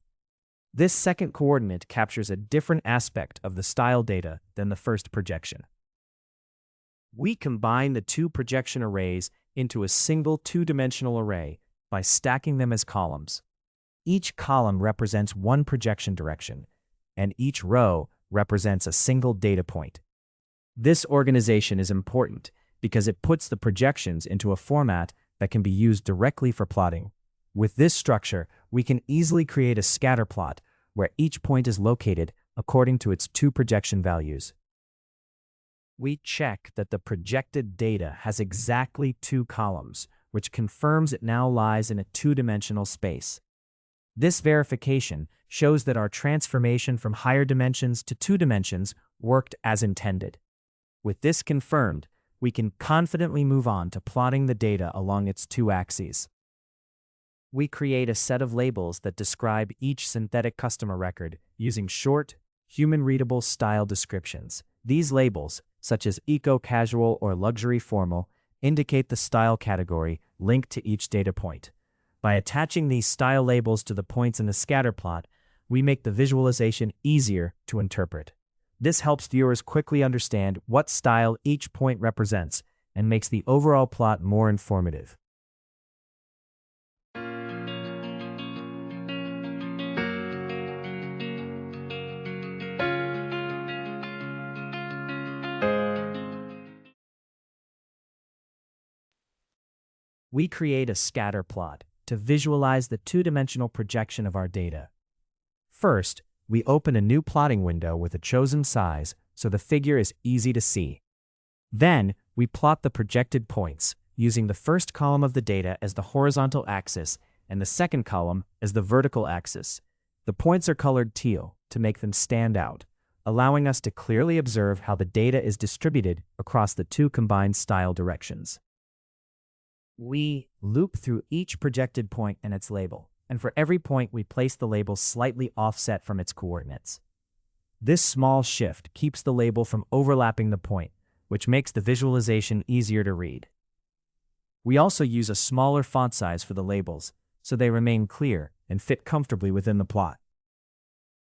This second coordinate captures a different aspect of the style data than the first projection. We combine the 2 projection arrays into a single 2-dimensional array by stacking them as columns. Each column represents one projection direction, and each row represents a single data point. This organization is important because it puts the projections into a format that can be used directly for plotting. With this structure, we can easily create a scatter plot where each point is located according to its 2 projection values. We check that the projected data has exactly 2 columns, which confirms it now lies in a 2-dimensional space. This verification shows that our transformation from higher dimensions to 2 dimensions worked as intended. With this confirmed, we can confidently move on to plotting the data along its 2 axes. We create a set of labels that describe each synthetic customer record using short, human-readable style descriptions. These labels, such as eco-casual or luxury formal, indicate the style category linked to each data point. By attaching these style labels to the points in the scatter plot, we make the visualization easier to interpret. This helps viewers quickly understand what style each point represents and makes the overall plot more informative. We create a scatter plot to visualize the two-dimensional projection of our data. First, we open a new plotting window with a chosen size so the figure is easy to see. Then, we plot the projected points, using the first column of the data as the horizontal axis and the second column as the vertical axis. The points are colored teal to make them stand out, allowing us to clearly observe how the data is distributed across the two combined style directions. We loop through each projected point and its label, and for every point we place the label slightly offset from its coordinates. This small shift keeps the label from overlapping the point, which makes the visualization easier to read. We also use a smaller font size for the labels, so they remain clear and fit comfortably within the plot.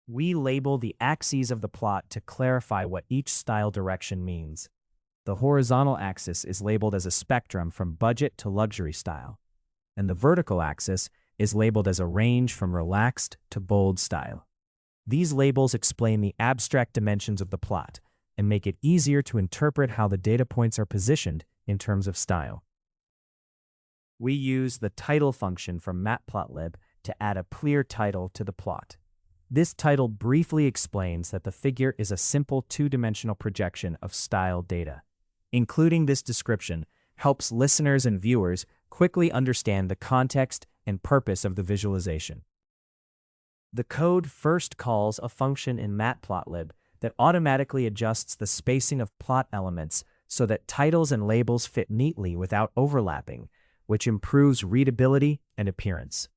We label the axes of the plot to clarify what each style direction means. The horizontal axis is labeled as a spectrum from budget to luxury style, and the vertical axis is labeled as a range from relaxed to bold style. These labels explain the abstract dimensions of the plot and make it easier to interpret how the data points are positioned in terms of style. We use the title function from Matplotlib to add a clear title to the plot. This title briefly explains that the figure is a simple two-dimensional projection of style data. Including this description helps listeners and viewers quickly understand the context and purpose of the visualization. The code first calls a function in Matplotlib that automatically adjusts the spacing of plot elements so that titles and labels fit neatly without overlapping, which improves readability and appearance.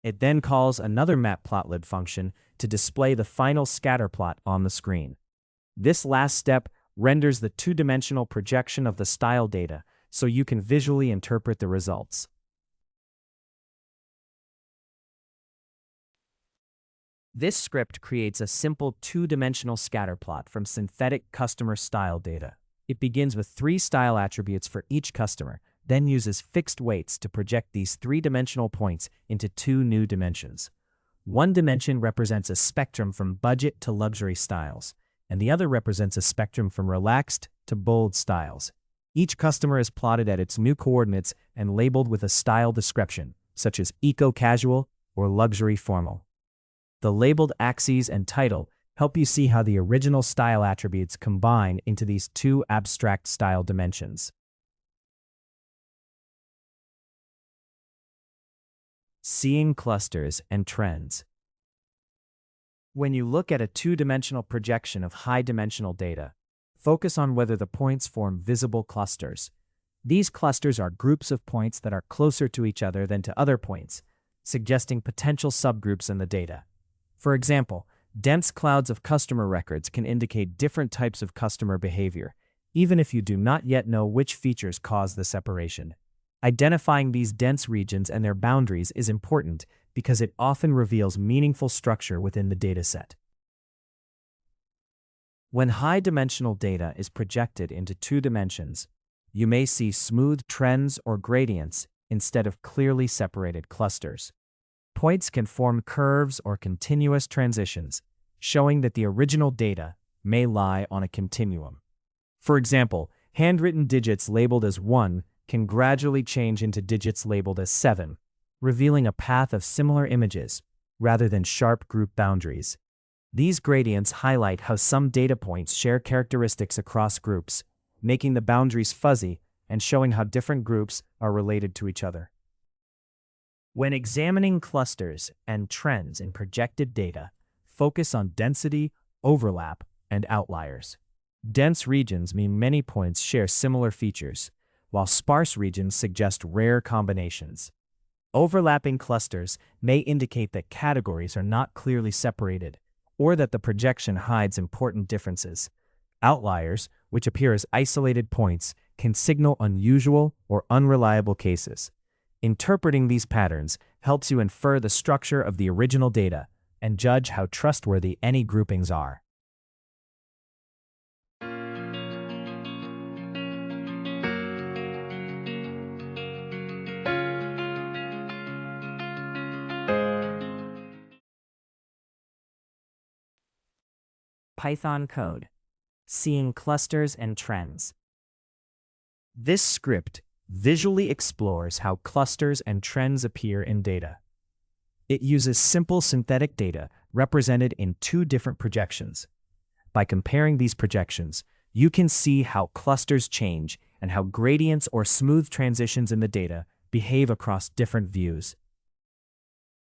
It then calls another Matplotlib function to display the final scatter plot on the screen. This last step renders the two-dimensional projection of the style data so you can visually interpret the results. This script creates a simple two-dimensional scatter plot from synthetic customer style data. It begins with 3 style attributes for each customer, then uses fixed weights to project these 3-dimensional points into 2 new dimensions. One dimension represents a spectrum from budget to luxury styles, and the other represents a spectrum from relaxed to bold styles. Each customer is plotted at its new coordinates and labeled with a style description, such as eco-casual or luxury formal. The labeled axes and title help you see how the original style attributes combine into these 2 abstract style dimensions. Seeing clusters and trends. When you look at a two-dimensional projection of high-dimensional data, focus on whether the points form visible clusters. These clusters are groups of points that are closer to each other than to other points, suggesting potential subgroups in the data. For example, dense clouds of customer records can indicate different types of customer behavior, even if you do not yet know which features cause the separation. Identifying these dense regions and their boundaries is important because it often reveals meaningful structure within the dataset. When high-dimensional data is projected into 2 dimensions, you may see smooth trends or gradients instead of clearly separated clusters. Points can form curves or continuous transitions, showing that the original data may lie on a continuum. For example, handwritten digits labeled as 1 can gradually change into digits labeled as 7, revealing a path of similar images rather than sharp group boundaries. These gradients highlight how some data points share characteristics across groups, making the boundaries fuzzy and showing how different groups are related to each other. When examining clusters and trends in projected data, focus on density, overlap, and outliers. Dense regions mean many points share similar features, while sparse regions suggest rare combinations. Overlapping clusters may indicate that categories are not clearly separated, or that the projection hides important differences. Outliers, which appear as isolated points, can signal unusual or unreliable cases. Interpreting these patterns helps you infer the structure of the original data and judge how trustworthy any groupings are. Python code. Seeing clusters and trends. This script visually explores how clusters and trends appear in data. It uses simple synthetic data represented in two different projections. By comparing these projections, you can see how clusters change and how gradients or smooth transitions in the data behave across different views.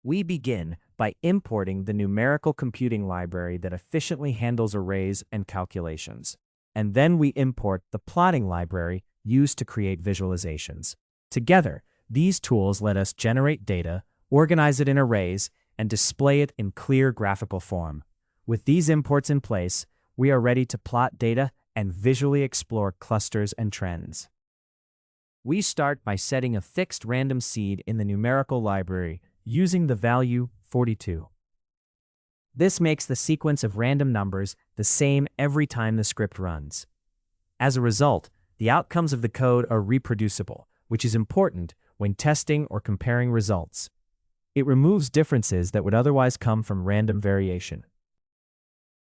We begin by importing the numerical computing library that efficiently handles arrays and calculations. And then we import the plotting library used to create visualizations. Together, these tools let us generate data, organize it in arrays, and display it in clear graphical form. With these imports in place, we are ready to plot data and visually explore clusters and trends. We start by setting a fixed random seed in the numerical library using the value 42. This makes the sequence of random numbers the same every time the script runs. As a result, the outcomes of the code are reproducible, which is important when testing or comparing results. It removes differences that would otherwise come from random variation.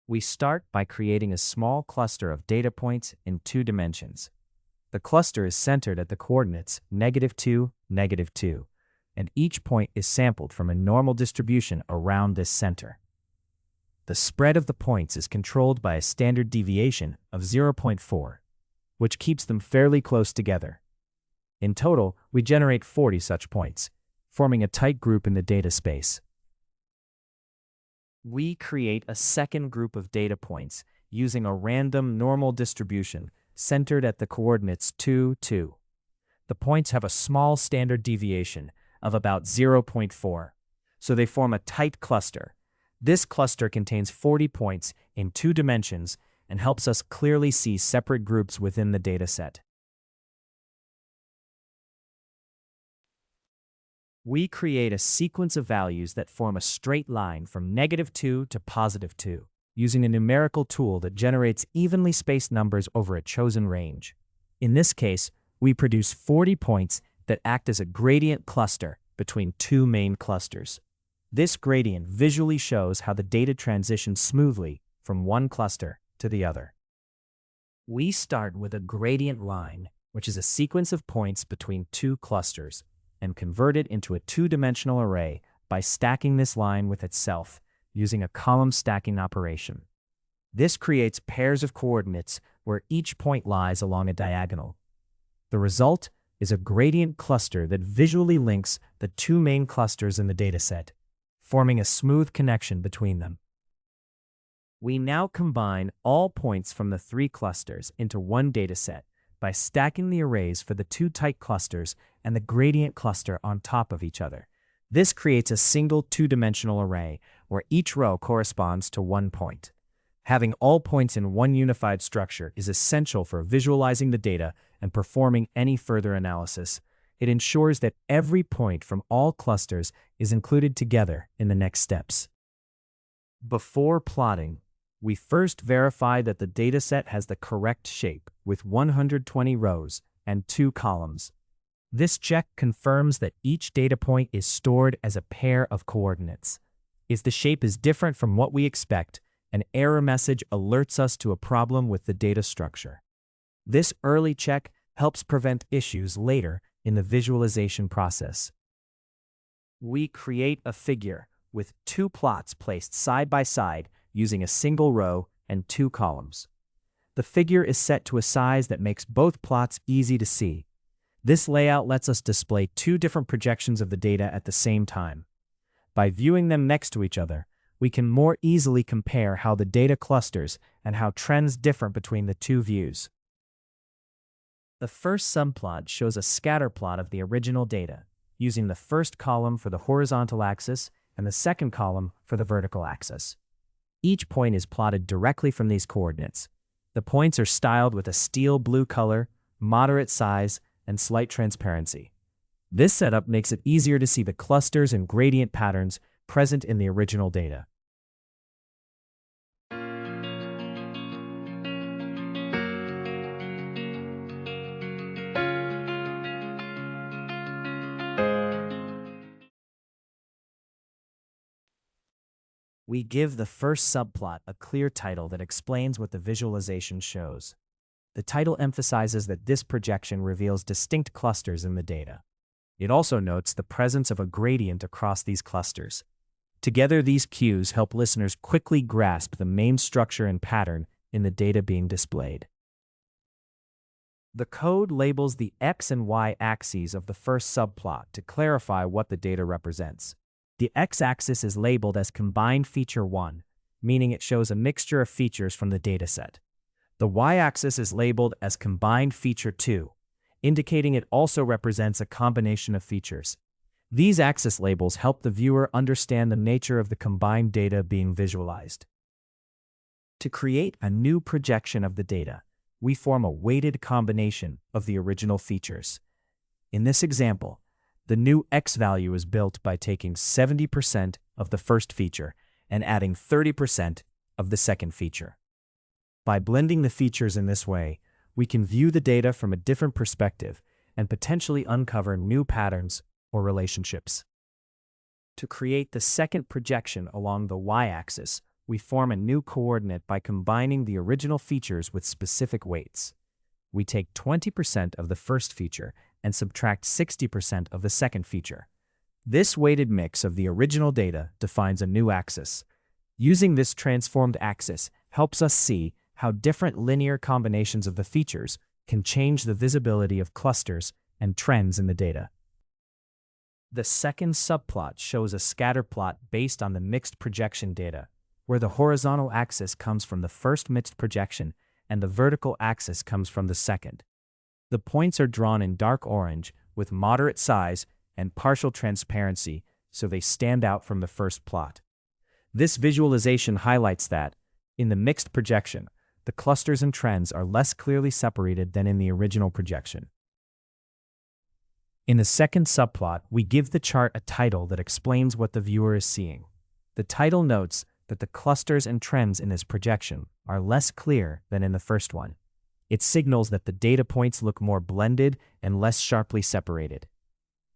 We start by creating a small cluster of data points in 2 dimensions. The cluster is centered at the coordinates -2, -2, and each point is sampled from a normal distribution around this center. The spread of the points is controlled by a standard deviation of 0.4, which keeps them fairly close together. In total, we generate 40 such points, forming a tight group in the data space. We create a second group of data points using a random normal distribution centered at the coordinates 2, 2. The points have a small standard deviation of about 0.4, so they form a tight cluster. This cluster contains 40 points in 2 dimensions and helps us clearly see separate groups within the dataset. We create a sequence of values that form a straight line from -2 to +2, using a numerical tool that generates evenly spaced numbers over a chosen range. In this case, we produce 40 points that act as a gradient cluster between 2 main clusters. This gradient visually shows how the data transitions smoothly from one cluster to the other. We start with a gradient line, which is a sequence of points between 2 clusters, and convert it into a 2-dimensional array by stacking this line with itself using a column stacking operation. This creates pairs of coordinates where each point lies along a diagonal. The result is a gradient cluster that visually links the 2 main clusters in the dataset, forming a smooth connection between them. We now combine all points from the 3 clusters into one dataset by stacking the arrays for the 2 tight clusters and the gradient cluster on top of each other. This creates a single 2-dimensional array where each row corresponds to 1 point. Having all points in one unified structure is essential for visualizing the data and performing any further analysis. It ensures that every point from all clusters is included together in the next steps. Before plotting, we first verify that the dataset has the correct shape with 120 rows and 2 columns. This check confirms that each data point is stored as a pair of coordinates. If the shape is different from what we expect, an error message alerts us to a problem with the data structure. This early check helps prevent issues later in the visualization process. We create a figure with 2 plots placed side by side using a single row and 2 columns. The figure is set to a size that makes both plots easy to see. This layout lets us display 2 different projections of the data at the same time. By viewing them next to each other, we can more easily compare how the data clusters and how trends differ between the 2 views. The first subplot shows a scatter plot of the original data, using the first column for the horizontal axis and the second column for the vertical axis. Each point is plotted directly from these coordinates. The points are styled with a steel blue color, moderate size, and slight transparency. This setup makes it easier to see the clusters and gradient patterns present in the original data. We give the first subplot a clear title that explains what the visualization shows. The title emphasizes that this projection reveals distinct clusters in the data. It also notes the presence of a gradient across these clusters. Together, these cues help listeners quickly grasp the main structure and pattern in the data being displayed. The code labels the x and y axes of the first subplot to clarify what the data represents. The x-axis is labeled as combined feature 1, meaning it shows a mixture of features from the dataset. The y-axis is labeled as combined feature 2, indicating it also represents a combination of features. These axis labels help the viewer understand the nature of the combined data being visualized. To create a new projection of the data, we form a weighted combination of the original features. In this example, the new x value is built by taking 70% of the first feature and adding 30% of the second feature. By blending the features in this way, we can view the data from a different perspective and potentially uncover new patterns or relationships. To create the second projection along the y-axis, we form a new coordinate by combining the original features with specific weights. We take 20% of the first feature and subtract 60% of the second feature. This weighted mix of the original data defines a new axis. Using this transformed axis helps us see how different linear combinations of the features can change the visibility of clusters and trends in the data. The second subplot shows a scatter plot based on the mixed projection data, where the horizontal axis comes from the first mixed projection and the vertical axis comes from the second. The points are drawn in dark orange with moderate size and partial transparency, so they stand out from the first plot. This visualization highlights that, in the mixed projection, the clusters and trends are less clearly separated than in the original projection. In the second subplot, we give the chart a title that explains what the viewer is seeing. The title notes that the clusters and trends in this projection are less clear than in the first one. It signals that the data points look more blended and less sharply separated.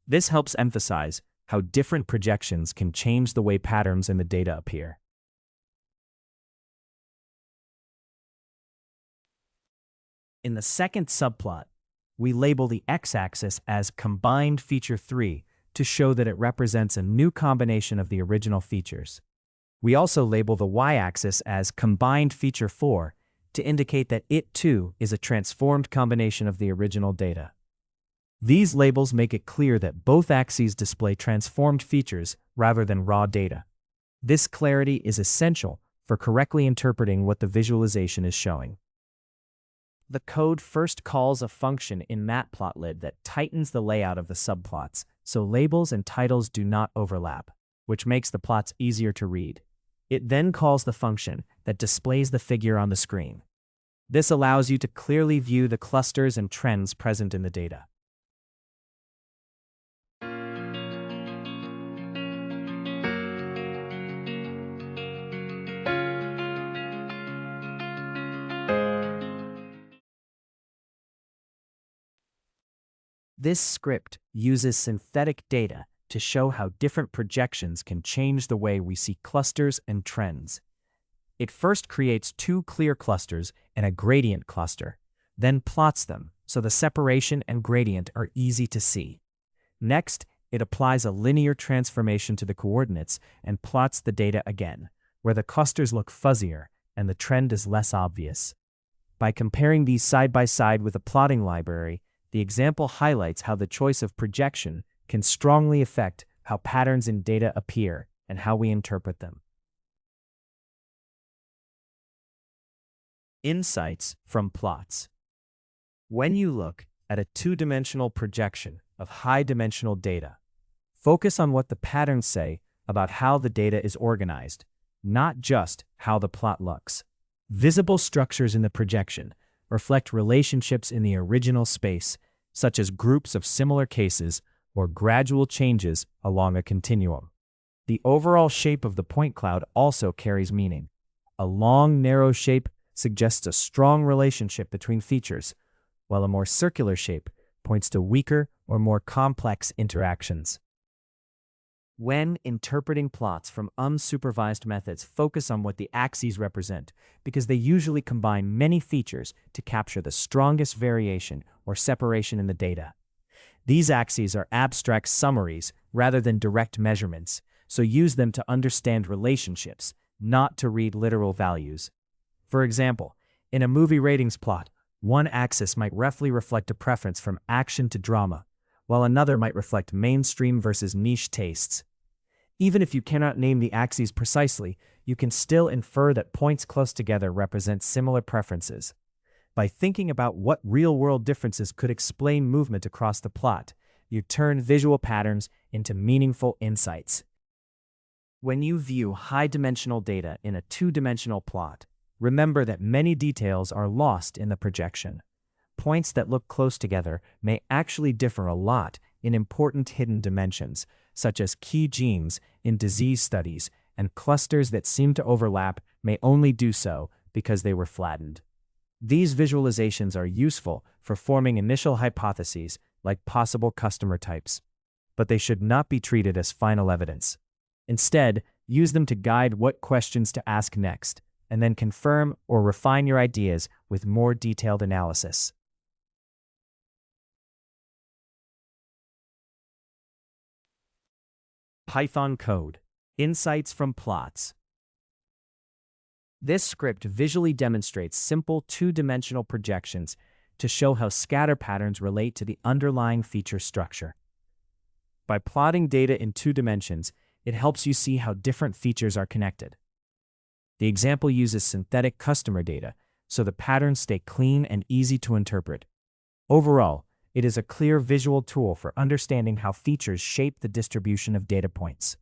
This helps emphasize how different projections can change the way patterns in the data appear. In the second subplot, we label the x-axis as combined feature 3 to show that it represents a new combination of the original features. We also label the y-axis as combined feature 4 to indicate that it too is a transformed combination of the original data. These labels make it clear that both axes display transformed features rather than raw data. This clarity is essential for correctly interpreting what the visualization is showing. The code first calls a function in Matplotlib that tightens the layout of the subplots so labels and titles do not overlap, which makes the plots easier to read. It then calls the function that displays the figure on the screen. This allows you to clearly view the clusters and trends present in the data. This script uses synthetic data to show how different projections can change the way we see clusters and trends. It first creates two clear clusters and a gradient cluster, then plots them so the separation and gradient are easy to see. Next, it applies a linear transformation to the coordinates and plots the data again, where the clusters look fuzzier and the trend is less obvious. By comparing these side by side with a plotting library, the example highlights how the choice of projection can strongly affect how patterns in data appear and how we interpret them. Insights from plots. When you look at a two-dimensional projection of high-dimensional data, focus on what the patterns say about how the data is organized, not just how the plot looks. Visible structures in the projection reflect relationships in the original space, such as groups of similar cases or gradual changes along a continuum. The overall shape of the point cloud also carries meaning. A long, narrow shape suggests a strong relationship between features, while a more circular shape points to weaker or more complex interactions. When interpreting plots from unsupervised methods, focus on what the axes represent, because they usually combine many features to capture the strongest variation or separation in the data. These axes are abstract summaries rather than direct measurements, so use them to understand relationships, not to read literal values. For example, in a movie ratings plot, one axis might roughly reflect a preference from action to drama, while another might reflect mainstream versus niche tastes. Even if you cannot name the axes precisely, you can still infer that points close together represent similar preferences. By thinking about what real-world differences could explain movement across the plot, you turn visual patterns into meaningful insights. When you view high-dimensional data in a two-dimensional plot, remember that many details are lost in the projection. Points that look close together may actually differ a lot in important hidden dimensions, such as key genes in disease studies, and clusters that seem to overlap may only do so because they were flattened. These visualizations are useful for forming initial hypotheses like possible customer types, but they should not be treated as final evidence. Instead, use them to guide what questions to ask next, and then confirm or refine your ideas with more detailed analysis. Python code. Insights from plots. This script visually demonstrates simple two-dimensional projections to show how scatter patterns relate to the underlying feature structure. By plotting data in 2 dimensions, it helps you see how different features are connected. The example uses synthetic customer data, so the patterns stay clean and easy to interpret. Overall, it is a clear visual tool for understanding how features shape the distribution of data points.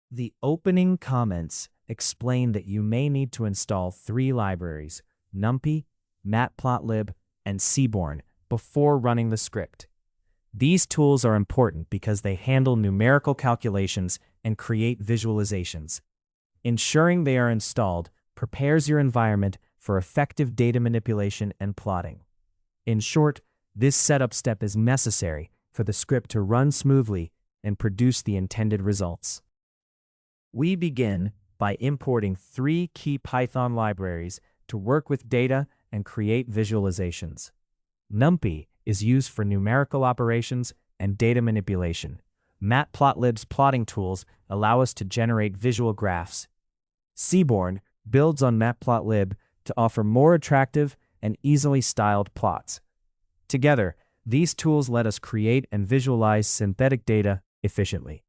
The opening comments explain that you may need to install 3 libraries, NumPy, Matplotlib, and Seaborn, before running the script. These tools are important because they handle numerical calculations and create visualizations. Ensuring they are installed prepares your environment for effective data manipulation and plotting. In short, this setup step is necessary for the script to run smoothly and produce the intended results. We begin by importing 3 key Python libraries to work with data and create visualizations. NumPy is used for numerical operations and data manipulation. Matplotlib's plotting tools allow us to generate visual graphs. Seaborn builds on Matplotlib to offer more attractive and easily styled plots. Together, these tools let us create and visualize synthetic data efficiently.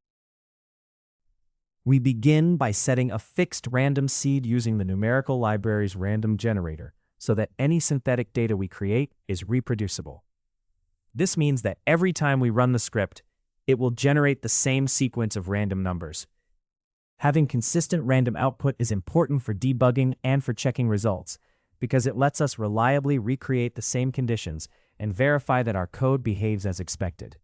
We begin by setting a fixed random seed using the numerical library's random generator, so that any synthetic data we create is reproducible. This means that every time we run the script, it will generate the same sequence of random numbers. Having consistent random output is important for debugging and for checking results, because it lets us reliably recreate the same conditions and verify that our code behaves as expected.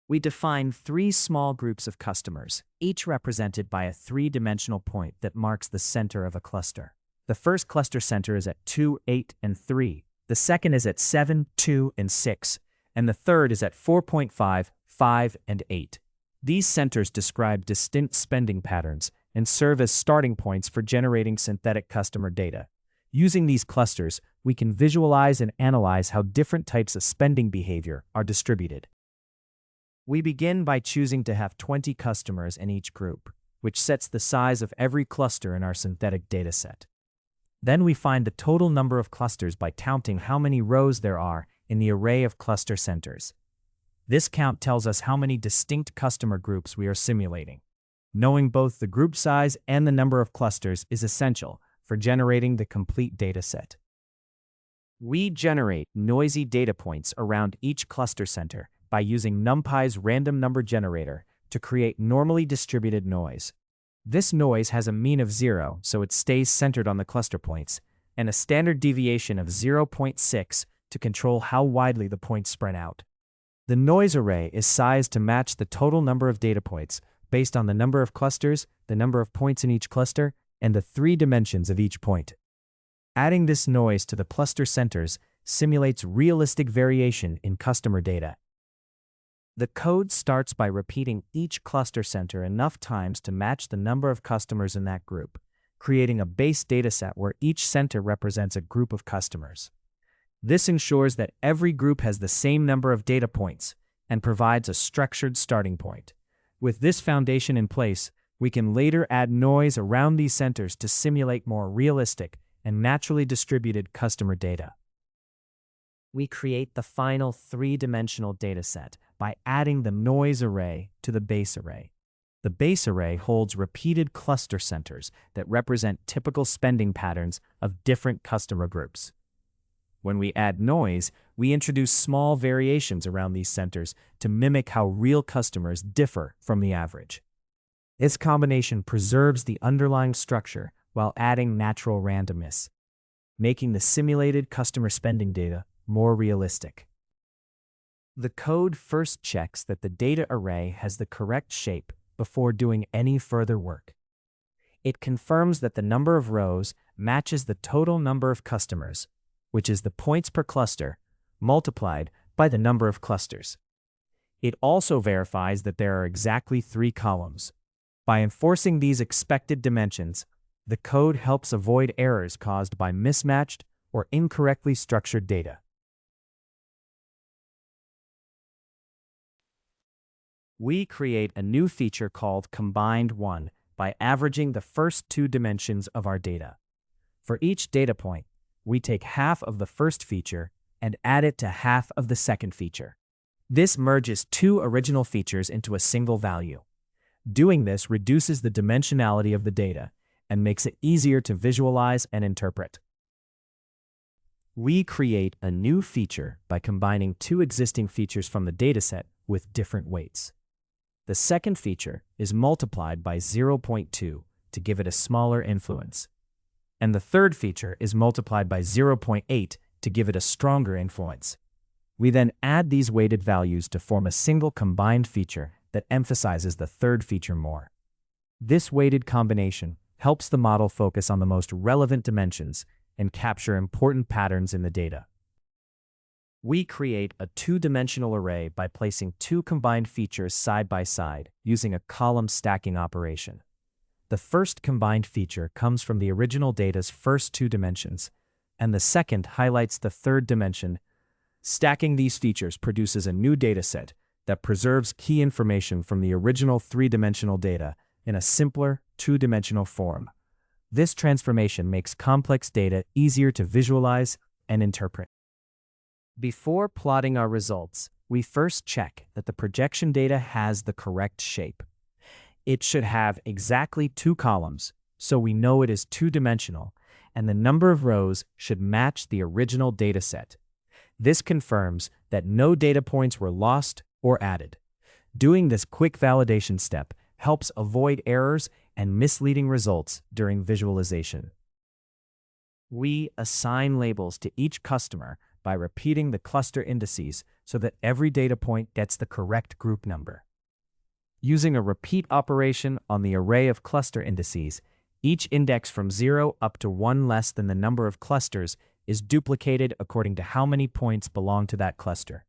We define 3 small groups of customers, each represented by a 3-dimensional point that marks the center of a cluster. The first cluster center is at 2, 8, and 3. The second is at 7, 2, and 6. And the third is at 4.5, 5, and 8. These centers describe distinct spending patterns and serve as starting points for generating synthetic customer data. Using these clusters, we can visualize and analyze how different types of spending behavior are distributed. We begin by choosing to have 20 customers in each group, which sets the size of every cluster in our synthetic dataset. Then we find the total number of clusters by counting how many rows there are in the array of cluster centers. This count tells us how many distinct customer groups we are simulating. Knowing both the group size and the number of clusters is essential for generating the complete dataset. We generate noisy data points around each cluster center by using NumPy's random number generator to create normally distributed noise. This noise has a mean of 0, so it stays centered on the cluster points, and a standard deviation of 0.6 to control how widely the points spread out. The noise array is sized to match the total number of data points based on the number of clusters, the number of points in each cluster, and the 3 dimensions of each point. Adding this noise to the cluster centers simulates realistic variation in customer data. The code starts by repeating each cluster center enough times to match the number of customers in that group, creating a base dataset where each center represents a group of customers. This ensures that every group has the same number of data points and provides a structured starting point. With this foundation in place, we can later add noise around these centers to simulate more realistic and naturally distributed customer data. We create the final 3-dimensional dataset by adding the noise array to the base array. The base array holds repeated cluster centers that represent typical spending patterns of different customer groups. When we add noise, we introduce small variations around these centers to mimic how real customers differ from the average. This combination preserves the underlying structure while adding natural randomness, making the simulated customer spending data more realistic. The code first checks that the data array has the correct shape before doing any further work. It confirms that the number of rows matches the total number of customers, which is the points per cluster, multiplied by the number of clusters. It also verifies that there are exactly 3 columns. By enforcing these expected dimensions, the code helps avoid errors caused by mismatched or incorrectly structured data. We create a new feature called Combined 1 by averaging the first 2 dimensions of our data. For each data point, we take half of the first feature and add it to half of the second feature. This merges 2 original features into a single value. Doing this reduces the dimensionality of the data and makes it easier to visualize and interpret. We create a new feature by combining 2 existing features from the dataset with different weights. The second feature is multiplied by 0.2 to give it a smaller influence. And the third feature is multiplied by 0.8 to give it a stronger influence. We then add these weighted values to form a single combined feature that emphasizes the third feature more. This weighted combination helps the model focus on the most relevant dimensions and capture important patterns in the data. We create a 2-dimensional array by placing 2 combined features side by side using a column stacking operation. The first combined feature comes from the original data's first 2 dimensions, and the second highlights the third dimension. Stacking these features produces a new dataset that preserves key information from the original 3-dimensional data in a simpler 2-dimensional form. This transformation makes complex data easier to visualize and interpret. Before plotting our results, we first check that the projection data has the correct shape. It should have exactly 2 columns, so we know it is 2-dimensional, and the number of rows should match the original dataset. This confirms that no data points were lost or added. Doing this quick validation step helps avoid errors and misleading results during visualization. We assign labels to each customer by repeating the cluster indices so that every data point gets the correct group number. Using a repeat operation on the array of cluster indices, each index from 0 up to 1 less than the number of clusters is duplicated according to how many points belong to that cluster.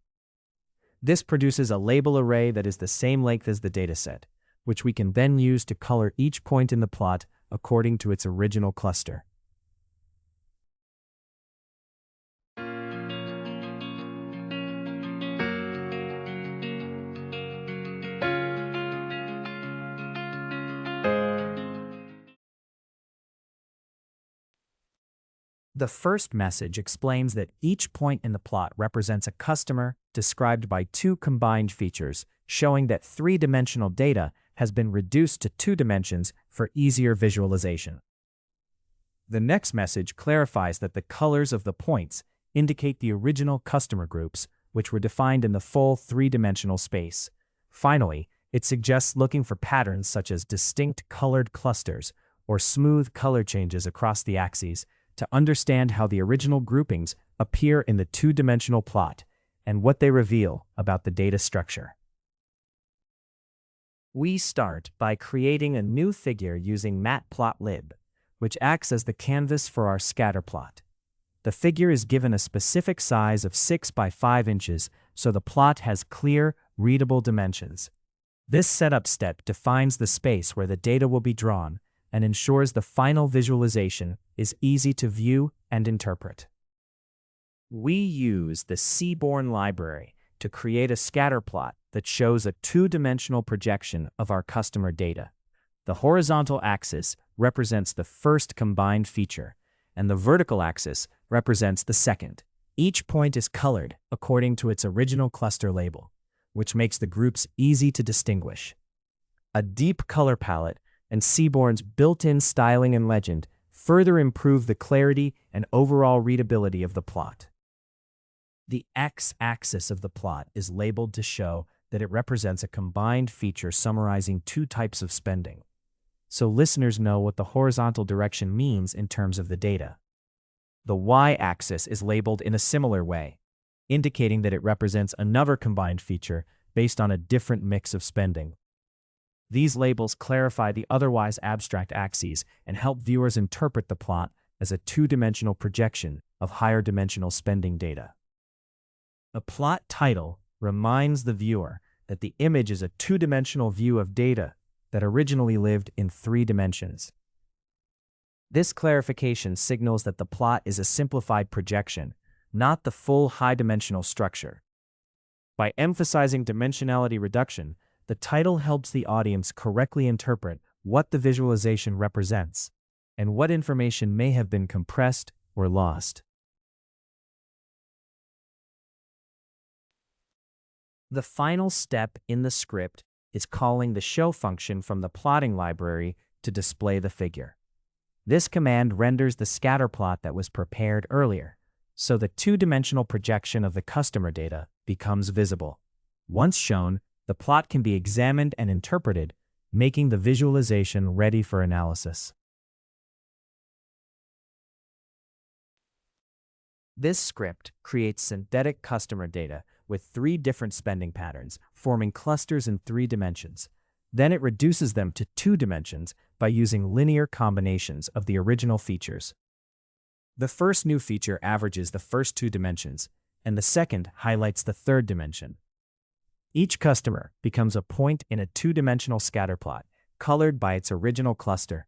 This produces a label array that is the same length as the dataset, which we can then use to color each point in the plot according to its original cluster. The first message explains that each point in the plot represents a customer described by 2 combined features, showing that 3-dimensional data has been reduced to 2 dimensions for easier visualization. The next message clarifies that the colors of the points indicate the original customer groups, which were defined in the full three-dimensional space. Finally, it suggests looking for patterns such as distinct colored clusters or smooth color changes across the axes to understand how the original groupings appear in the two-dimensional plot and what they reveal about the data structure. We start by creating a new figure using Matplotlib, which acts as the canvas for our scatter plot. The figure is given a specific size of 6 by 5 inches, so the plot has clear, readable dimensions. This setup step defines the space where the data will be drawn and ensures the final visualization is easy to view and interpret. We use the Seaborn library to create a scatter plot that shows a two-dimensional projection of our customer data. The horizontal axis represents the first combined feature, and the vertical axis represents the second. Each point is colored according to its original cluster label, which makes the groups easy to distinguish. A deep color palette and Seaborn's built-in styling and legend further improve the clarity and overall readability of the plot. The x-axis of the plot is labeled to show that it represents a combined feature summarizing two types of spending, so listeners know what the horizontal direction means in terms of the data. The y-axis is labeled in a similar way, indicating that it represents another combined feature based on a different mix of spending. These labels clarify the otherwise abstract axes and help viewers interpret the plot as a two-dimensional projection of higher-dimensional spending data. A plot title reminds the viewer that the image is a two-dimensional view of data that originally lived in 3 dimensions. This clarification signals that the plot is a simplified projection, not the full high-dimensional structure. By emphasizing dimensionality reduction, the title helps the audience correctly interpret what the visualization represents and what information may have been compressed or lost. The final step in the script is calling the show function from the plotting library to display the figure. This command renders the scatter plot that was prepared earlier, so the two-dimensional projection of the customer data becomes visible. Once shown, the plot can be examined and interpreted, making the visualization ready for analysis. This script creates synthetic customer data with 3 different spending patterns, forming clusters in 3 dimensions. Then it reduces them to 2 dimensions by using linear combinations of the original features. The first new feature averages the first 2 dimensions, and the second highlights the third dimension. Each customer becomes a point in a 2-dimensional scatterplot, colored by its original cluster.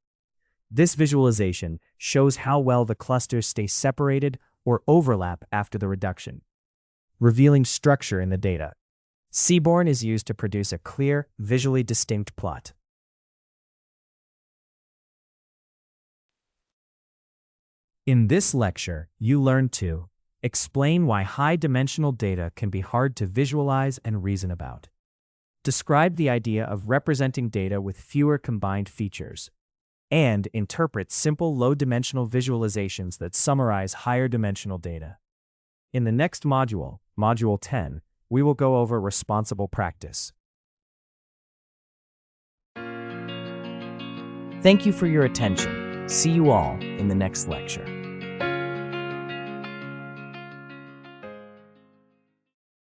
This visualization shows how well the clusters stay separated or overlap after the reduction, revealing structure in the data. Seaborn is used to produce a clear, visually distinct plot. In this lecture, you learned to explain why high-dimensional data can be hard to visualize and reason about. Describe the idea of representing data with fewer combined features. And interpret simple low-dimensional visualizations that summarize higher-dimensional data. In the next module, Module 10, we will go over responsible practice. Thank you for your attention. See you all in the next lecture.